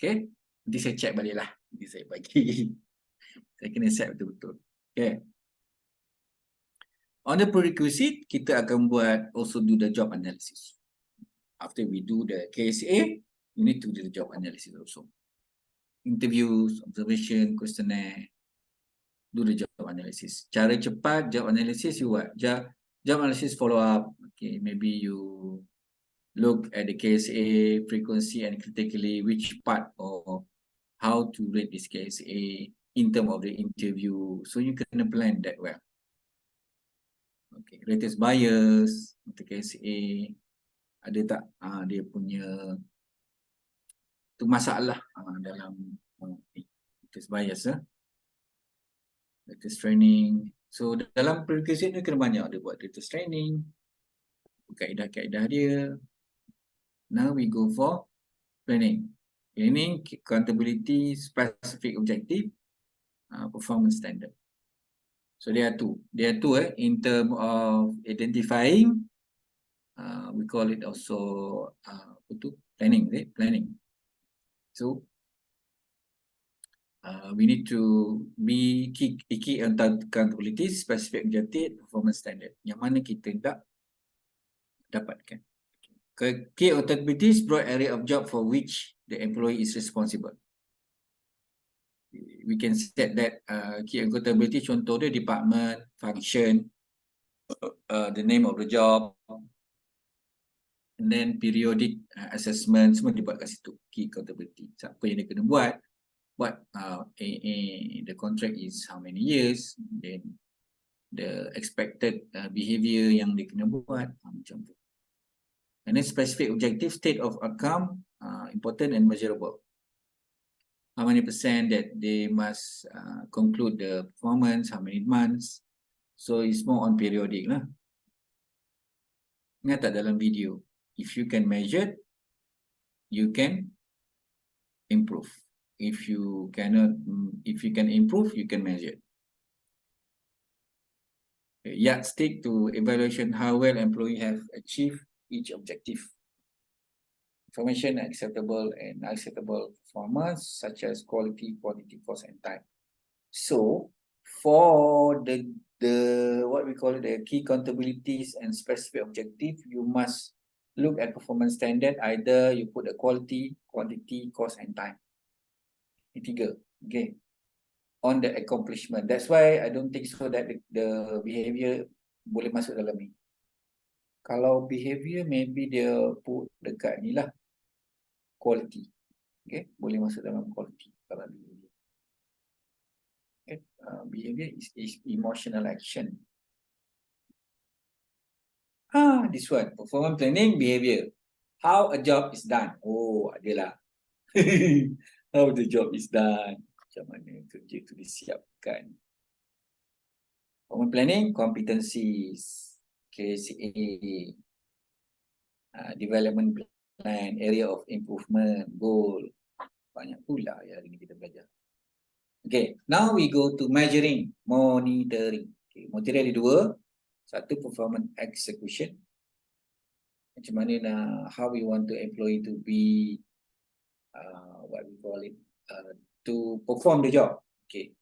S1: Okay, nanti saya check balik lah, nanti saya bagi. Saya kena set betul-betul. Okay. On the prerequisite, kita akan buat also do the job analysis. After we do the KSA, you need to do the job analysis also. Interviews, observation, questionnaire, do the job analysis. Cara cepat job analysis you what? Job analysis follow up. Okay, maybe you look at the KSA frequency and critically which part or how to rate this KSA in terms of the interview. So you can plan that well. Okay, latest bias, the KSA, ada tak dia punya tu masalah dalam test bias test training. So dalam prerequisite ni kena banyak dia buat test training, kaedah-kaedah dia. Now we go for planning. Planning, accountability, specific objective, performance standard. So there are two. In term of identifying, we call it also planning, right? Planning. So we need to be key accountability, specific objective, performance standard. Yang mana kita tak dapatkan. Key accountability is broad area of job for which the employee is responsible. We can set that key accountability, contoh dia department, function, the name of the job, and then periodic assessment, semua dibuat kat situ, key accountability. Siapa yang dia kena buat the contract is how many years, then the expected behavior yang dia kena buat, macam tu. And then specific objective, state of outcome, important and measurable. How many percent that they must conclude the performance, how many months. So it's more on periodic lah. Ingat tak dalam video, if you can measure, you can improve. If you can improve, you can measure. Yardstick to evaluation how well employee have achieved each objective. Information acceptable and unacceptable performance such as quality, quantity, cost, and time. So for the what we call it, the key accountabilities and specific objective, you must look at performance standard. Either you put the quality, quantity, cost, and time. Ini tiga, okay. On the accomplishment. That's why I don't think so that the behavior boleh masuk dalam ni. Kalau behavior, maybe dia put dekat ni lah, quality. Okay, boleh masuk dalam quality kalau behavior. Okay, behavior is emotional action. This one, performance planning, behavior. How a job is done. Oh, adalah. How the job is done. Macam mana kerja itu disiapkan. Performance planning, competencies, KCA, development plan, area of improvement, goal. Banyak pula ya hari ini kita belajar. Okay, now we go to measuring, monitoring. Okay, material ada dua. Satu, performance execution. Macam mana nak, how we want to employee to be, what we call it, to perform the job. Okay.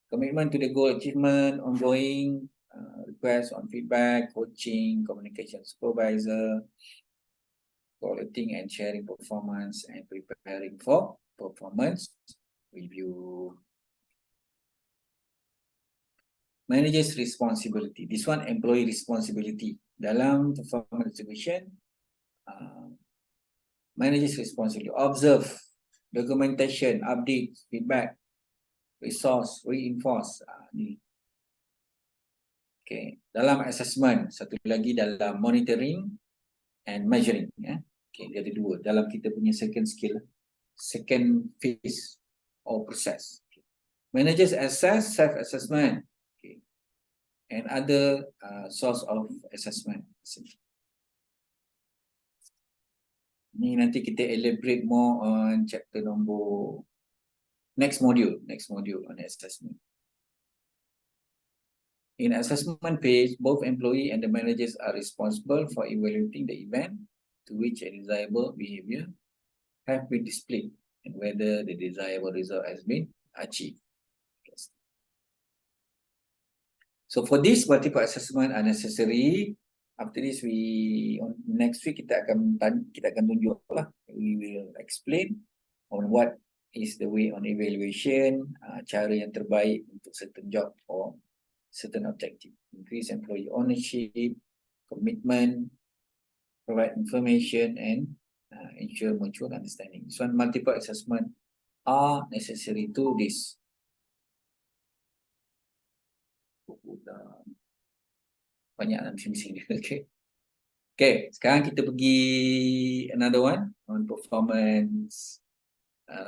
S1: Commitment to the goal achievement, ongoing, request on feedback, coaching, communication supervisor, collecting and sharing performance, and preparing for performance review. Manager's responsibility. This one, employee responsibility. Dalam performance execution, manager's responsibility. Observe, documentation, update, feedback, resource, reinforce. Ni. Okay. Dalam assessment, satu lagi dalam monitoring and measuring. Okay, dia ada dua. Dalam kita punya second skill, second phase or process. Okay. Managers assess, self-assessment. Okay. And other source of assessment. Ni nanti kita elaborate more on chapter nombor next module on assessment. In assessment phase, both employee and the managers are responsible for evaluating the event to which a desirable behavior have been displayed and whether the desirable result has been achieved. So for this, multiple assessment are necessary. After this, next week kita akan tunjuk lah. We will explain on what is the way on evaluation, cara yang terbaik untuk certain job or certain objective. Increase employee ownership, commitment, provide information, and ensure mutual understanding. This one, multiple assessment are necessary to this. Banyak lah missing dia. Okay. Okay, sekarang kita pergi another one on performance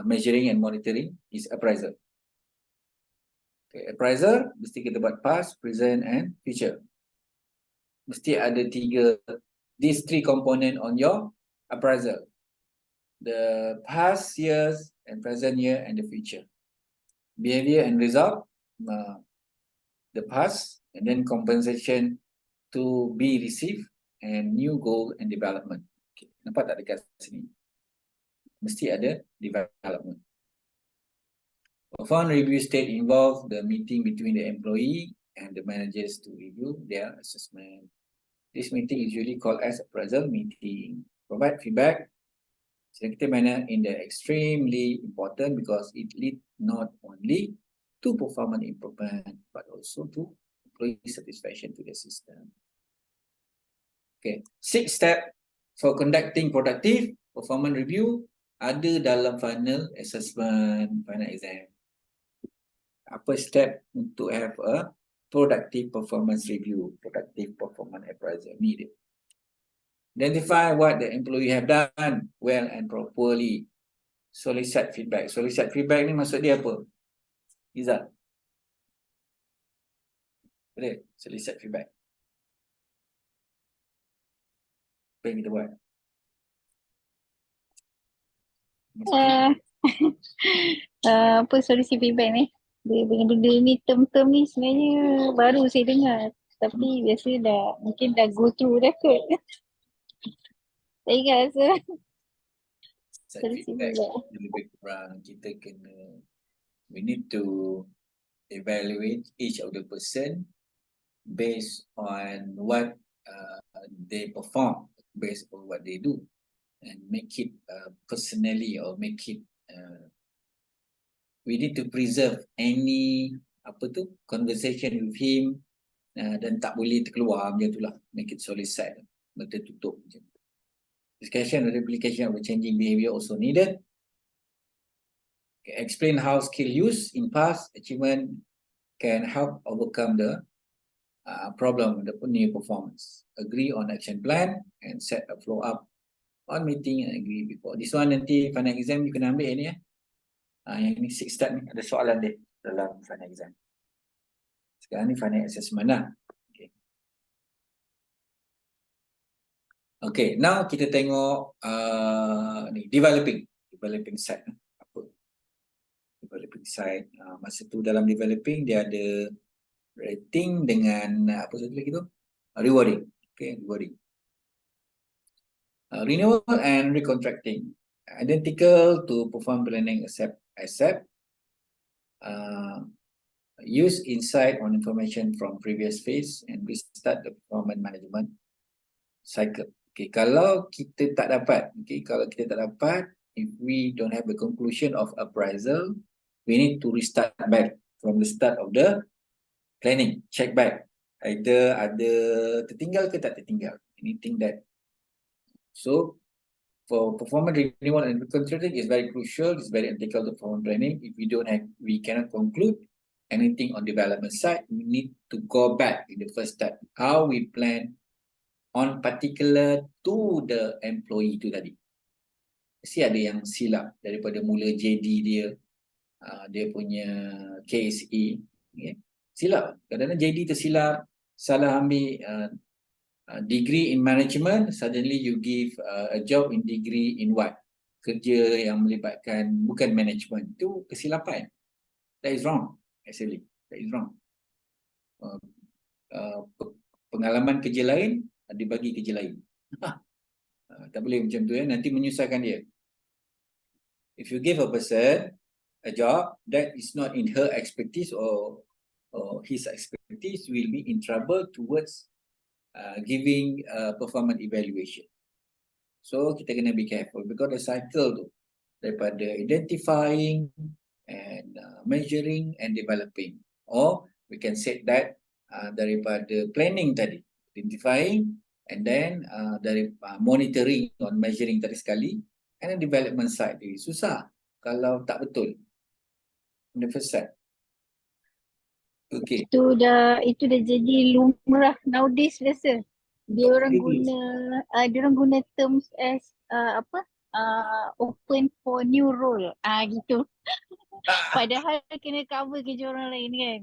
S1: measuring and monitoring is appraisal. Okay, appraisal mesti kita buat past, present and future. Mesti ada these three component on your appraisal. The past years and present year and the future. Behavior and result, the past, and then compensation to be received, and new goal and development. Okay. Nampak tak dekat sini? Mesti ada development. Performance review state involve the meeting between the employee and the managers to review their assessment. This meeting is usually called as appraisal meeting. Provide feedback selected manner in the extremely important because it leads not only to performance improvement but also to employee satisfaction to the system. Okay, 6 steps for conducting productive performance review ada dalam final assessment, final exam. Apa step untuk have a productive performance review, productive performance appraisal needed? Identify what the employee have done well and properly. Solicit feedback. Solicit feedback ni maksud dia apa? Izzat? Boleh? Solicit feedback. Apa yang kita buat?
S3: Apa solusi feedback ni? Benda-benda ni, term-term ni sebenarnya baru saya dengar. Tapi biasa mungkin dah go through dah kot. Tak ingat rasa. Solusi
S1: Feedback
S3: feedback.
S1: lebih kurang kita kena, we need to evaluate each of the person based on what they perform, based on what they do, and make it personally or make it we need to preserve any conversation with him dan tak boleh terkeluar macam itulah, make it solid, betul tutup macam tu. Discussion or replication of changing behavior also needed. Okay, explain how skill use in past achievement can help overcome the problem, the new performance. Agree on action plan and set a follow up on meeting and agree before. This one nanti final exam you kena ambil ni ya. Yang ni 6 step ni ada soalan dia dalam final exam. Sekarang ni final assessment lah. Okay, now kita tengok ni developing side. Apa? Developing side. Masa tu dalam developing dia ada rating dengan apa satu lagi tu? Rewarding. Okay, rewarding. Renewal and recontracting. Identical to perform planning accept. Use insight on information from previous phase and restart the performance management cycle. Okay, kalau kita tak dapat, if we don't have the conclusion of appraisal, we need to restart back from the start of the planning, check back. Either ada tertinggal ke tak tertinggal, anything that. So, for performance renewal and recontracting is very crucial, it's very integral to performance planning. If we cannot conclude anything on development side, we need to go back in the first step. How we plan on particular to the employee tu tadi. Mesti ada yang silap daripada mula JD dia, dia punya KSE, okay. Silap. Kadang-kadang JD tersilap, salah ambil degree in management, suddenly you give a job in degree in what? Kerja yang melibatkan bukan management. Itu kesilapan. That is wrong, actually. That is wrong. Pengalaman kerja lain, dibagi kerja lain. Tak boleh macam tu ya, nanti menyusahkan dia. If you give a person a job that is not in her expertise or his expertise, will be in trouble towards giving performance evaluation. So kita kena be careful because the cycle tu daripada identifying and measuring and developing, or we can say that daripada planning tadi, identifying and then dari monitoring on measuring tadi sekali, and then development side tu susah kalau tak betul on the first side. Okay.
S3: Itu dah jadi lumrah nowadays biasa. Dia orang
S1: Really?
S3: guna terms as open for new role. Gitu. Padahal kena cover kerja orang lain kan.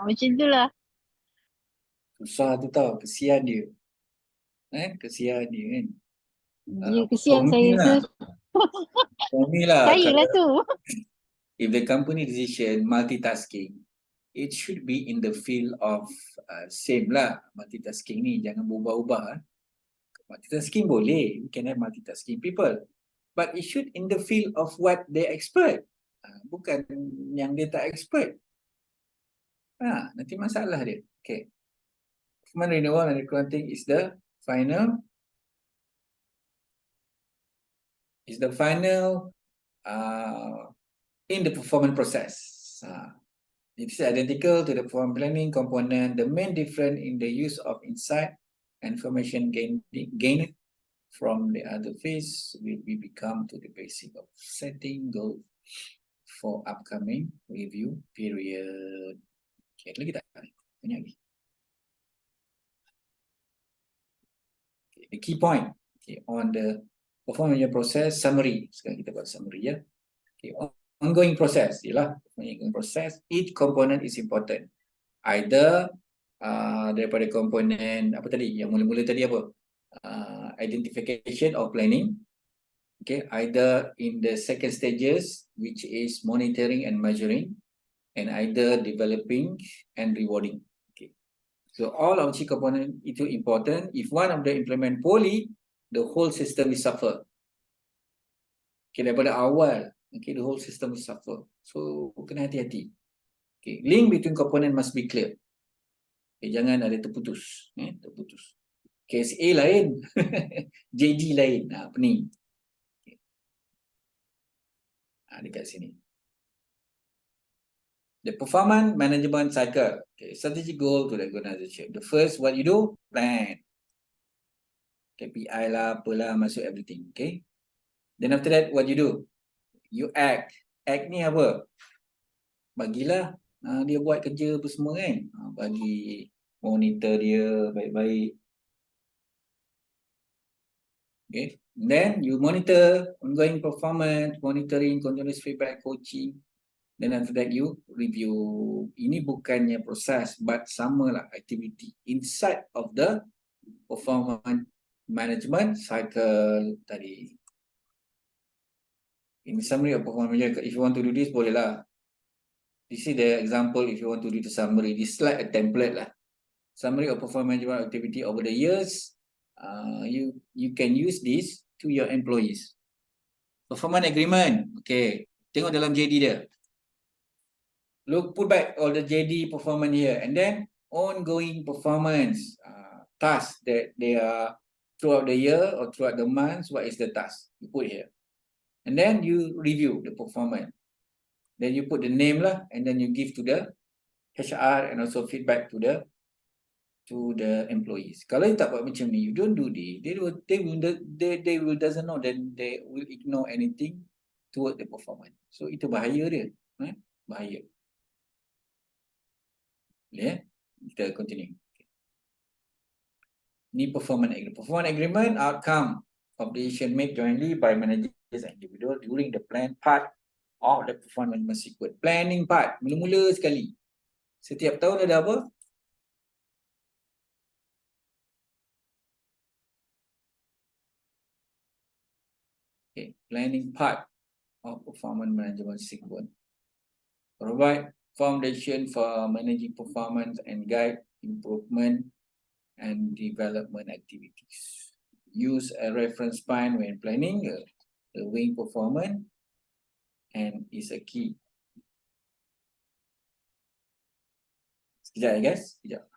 S3: Macam tu lah.
S1: Susah tu tau, kesian dia. Kesian dia kan.
S3: Dia
S1: For
S3: kesian
S1: me
S3: saya
S1: lah,
S3: tu.
S1: for me lah,
S3: Saya lah tu.
S1: if the company decision multitasking, it should be in the field of same lah. Multitasking ni jangan berubah-ubah. Multitasking boleh, you can have multitasking people, but it should in the field of what they expert. Bukan yang dia tak expert. Nanti masalah dia. Okay. Performance renewal and recruiting is the final in the performance process. It is identical to the performance planning component. The main difference in the use of insight and information gained from the other phase will be become to the basic of setting goals for upcoming review period. Okay, lagi tak? Banyak lagi. Okay, the key point on the performance process summary. Sekarang kita buat summary ya. Okay, ongoing process ialah ongoing process. Each component is important. Either daripada komponen apa tadi yang mula-mula tadi apa? Identification or planning. Okay, either in the second stages, which is monitoring and measuring, and either developing and rewarding. Okay, so all of the component itu important. If one of the implement poorly, the whole system will suffer. Okay, daripada awal, okay, the whole system will suffer. So kena hati-hati. Okay, link between component must be clear. Okay, jangan ada terputus. Terputus. KSA lain, JD lain. Apa ni? Dekat sini. The performance management cycle. Okay, strategic goal to the organization. The first, what you do? Plan. KPI lah, apalah, masuk everything. Okay. Then after that, what you do? You act. Act ni apa? Bagilah dia buat kerja apa semua kan. Bagi monitor dia baik-baik. Okay. Then you monitor ongoing performance, monitoring, continuous feedback, coaching. Then after that you review. Ini bukannya proses, but samalah activity inside of the performance management cycle tadi. In summary of performance management, if you want to do this, boleh lah. This is the example if you want to do the summary. This is like a template lah. Summary of performance management activity over the years. You can use this to your employees. Performance agreement. Okay. Tengok dalam JD dia. Look, put back all the JD performance here, and then ongoing performance tasks that they are throughout the year or throughout the months. What is the task? You put here, and then you review the performance. Then you put the name lah, and then you give to the HR and also feedback to the employees. Kalau you tak buat macam ni, you don't do this, they will doesn't know, then they will ignore anything toward the performance. So itu bahaya dia, bahaya. Yeah, kita continue. Ni performance agreement. Performance agreement outcome of the decision made jointly by managers and individual during the plan part of the performance management sequence. Planning part, mula-mula sekali. Setiap tahun ada apa? Okay, planning part of performance management sequence. Provide foundation for managing performance and guide improvement and development activities. Use a reference point when planning the wing performance and is a key. Sekejap ya guys, sekejap.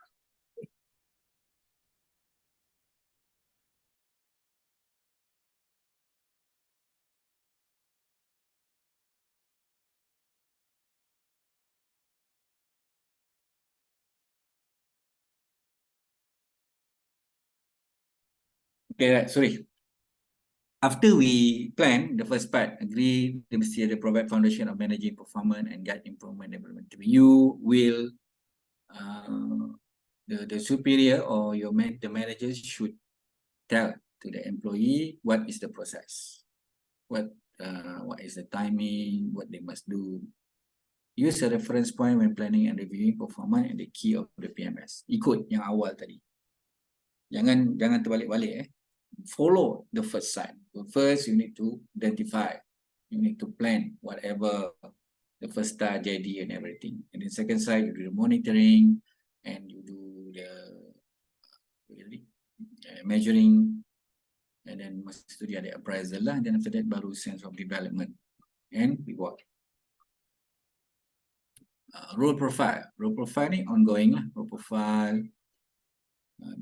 S1: Okay, right, sorry. After we plan the first part, agree the mesti ada provide foundation of managing performance and guide improvement development. You will the superior or the manager should tell to the employee what is the process, what is the timing, what they must do. Use a reference point when planning and reviewing performance and the key of the PMS. Ikut yang awal tadi. Jangan terbalik-balik. Follow the first side. First, you need to identify. You need to plan whatever the first start, JD and everything. And then second side, you do the monitoring and you do the measuring. And then must tu dia ada appraisal lah. And then after that, baru sense of development and reward. Role profile. Role profile ni ongoing lah. Role profile,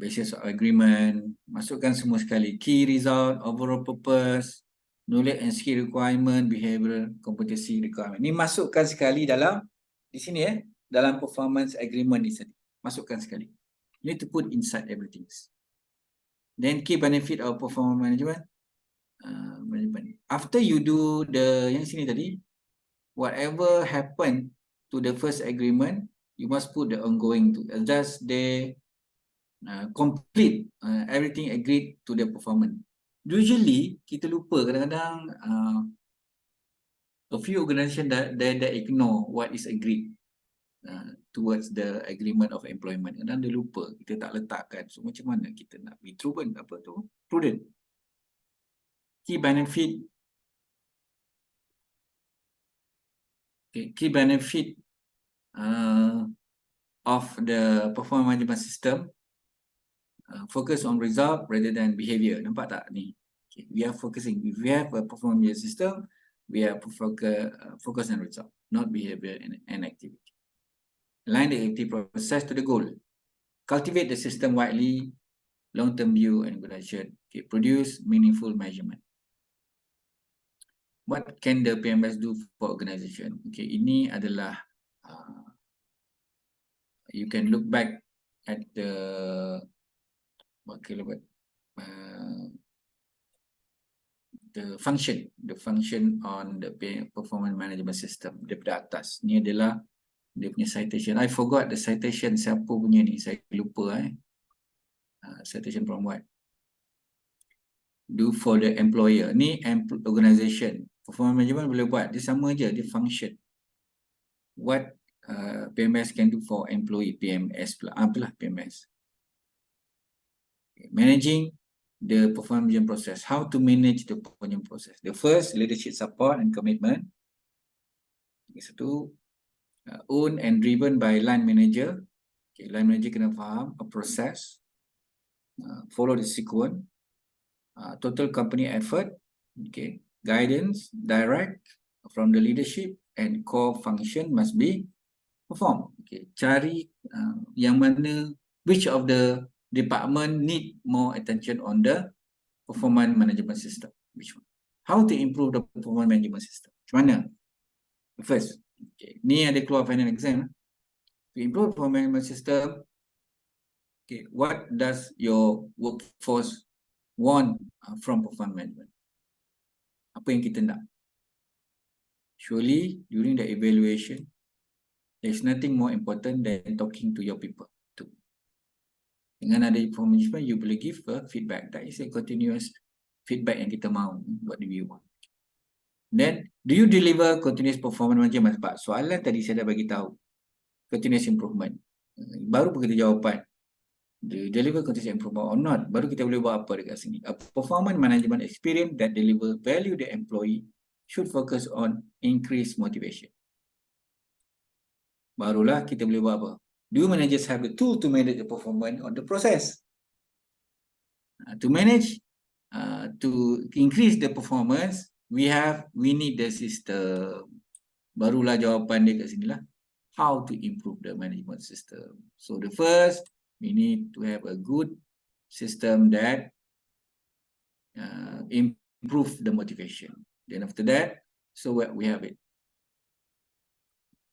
S1: basis of agreement, masukkan semua sekali. Key result, overall purpose, knowledge and skill requirement, behavioral competency requirement. Ni masukkan sekali dalam, di sini dalam performance agreement ni sini. Masukkan sekali. You need to put inside everything. Then key benefit of performance management. After you do the, yang sini tadi, whatever happened to the first agreement, you must put the ongoing to adjust the complete everything agreed to the performance. Usually kita lupa kadang-kadang a few organization that ignore what is agreed towards the agreement of employment. Kadang dia lupa, kita tak letakkan. So macam mana kita nak be prudent, apa tu? Prudent. Key benefit. Okay, key benefit of the performance management system. Focus on result rather than behavior. Nampak tak ni? Okay, we are focusing. If we have a performance management system, we are focus on result, not behavior and activity. Align the activity process to the goal. Cultivate the system widely, long-term view and evaluation. Okay, produce meaningful measurement. What can the PMS do for organization? Okay, ini adalah you can look back at the function on the performance management system daripada atas. Ni adalah dia punya citation. I forgot the citation siapa punya ni, saya lupa citation from what? Do for the employer. Ni organization. Performance management boleh buat, dia sama je, dia function. What PMS can do for employee, PMS pula, apalah PMS. Managing the performance management process. How to manage the performance management process? The first, leadership support and commitment. Satu, owned and driven by line manager. Okay, line manager kena faham a process. Follow the sequence. Total company effort. Okay, guidance, direct from the leadership and core function must be performed. Okay, cari yang mana, which of the department need more attention on the performance management system. Which one? How to improve the performance management system? Macam mana? First, okay, ni ada keluar final exam. To improve performance management system, okay, what does your workforce want from performance management? Apa yang kita nak? Surely, during the evaluation, there's nothing more important than talking to your people. Dengan ada performance management, you boleh give a feedback. That is a continuous feedback yang kita mahu. What do we want? Then, do you deliver continuous performance management? Sebab soalan tadi saya dah bagi tahu. Continuous improvement. Baru pun kita jawapan. Do you deliver continuous improvement or not? Baru kita boleh buat apa dekat sini. A performance management experience that deliver value the employee should focus on increased motivation. Barulah kita boleh buat apa? Do managers have the tool to manage the performance on the process? To manage, to increase the performance, we need the system. Barulah jawapan dia kat sini lah. How to improve the management system? So the first, we need to have a good system that improve the motivation. Then after that, so what we have it.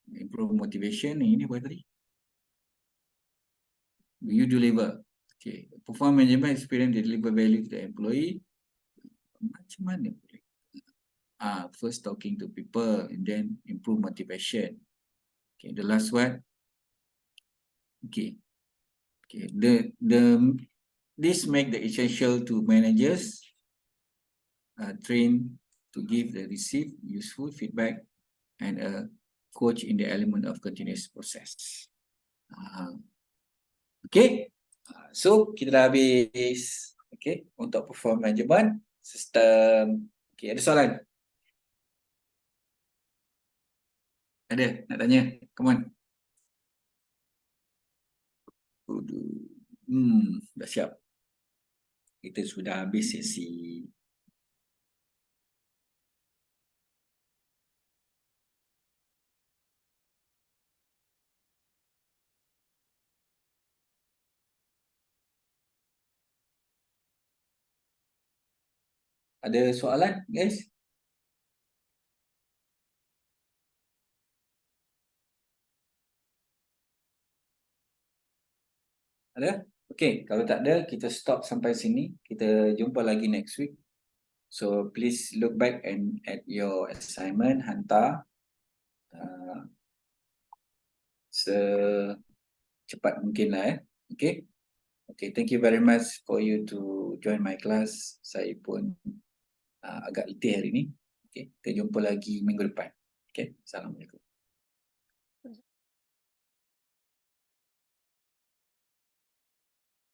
S1: Improve motivation, ini apa tadi? Do you deliver? Okay, perform management experience, deliver value to the employee. Macam mana boleh? First talking to people and then improve motivation. Okay, the last one. Okay, Okay, this make the essential to managers train to give the receive useful feedback and a coach in the element of continuous process. Okay, so kita dah habis. Okay, untuk perform management sistem. Okay, ada soalan? Ada nak tanya? Come on. Dah siap. Kita sudah habis sesi. Ada soalan, guys? Ada? Okay, kalau tak ada, kita stop sampai sini. Kita jumpa lagi next week. So please look back and at your assignment, hantar secepat mungkin lah. Okay. Okay, thank you very much for you to join my class. Saya pun agak letih hari ni. Okay, kita jumpa lagi minggu depan. Okay, Assalamualaikum.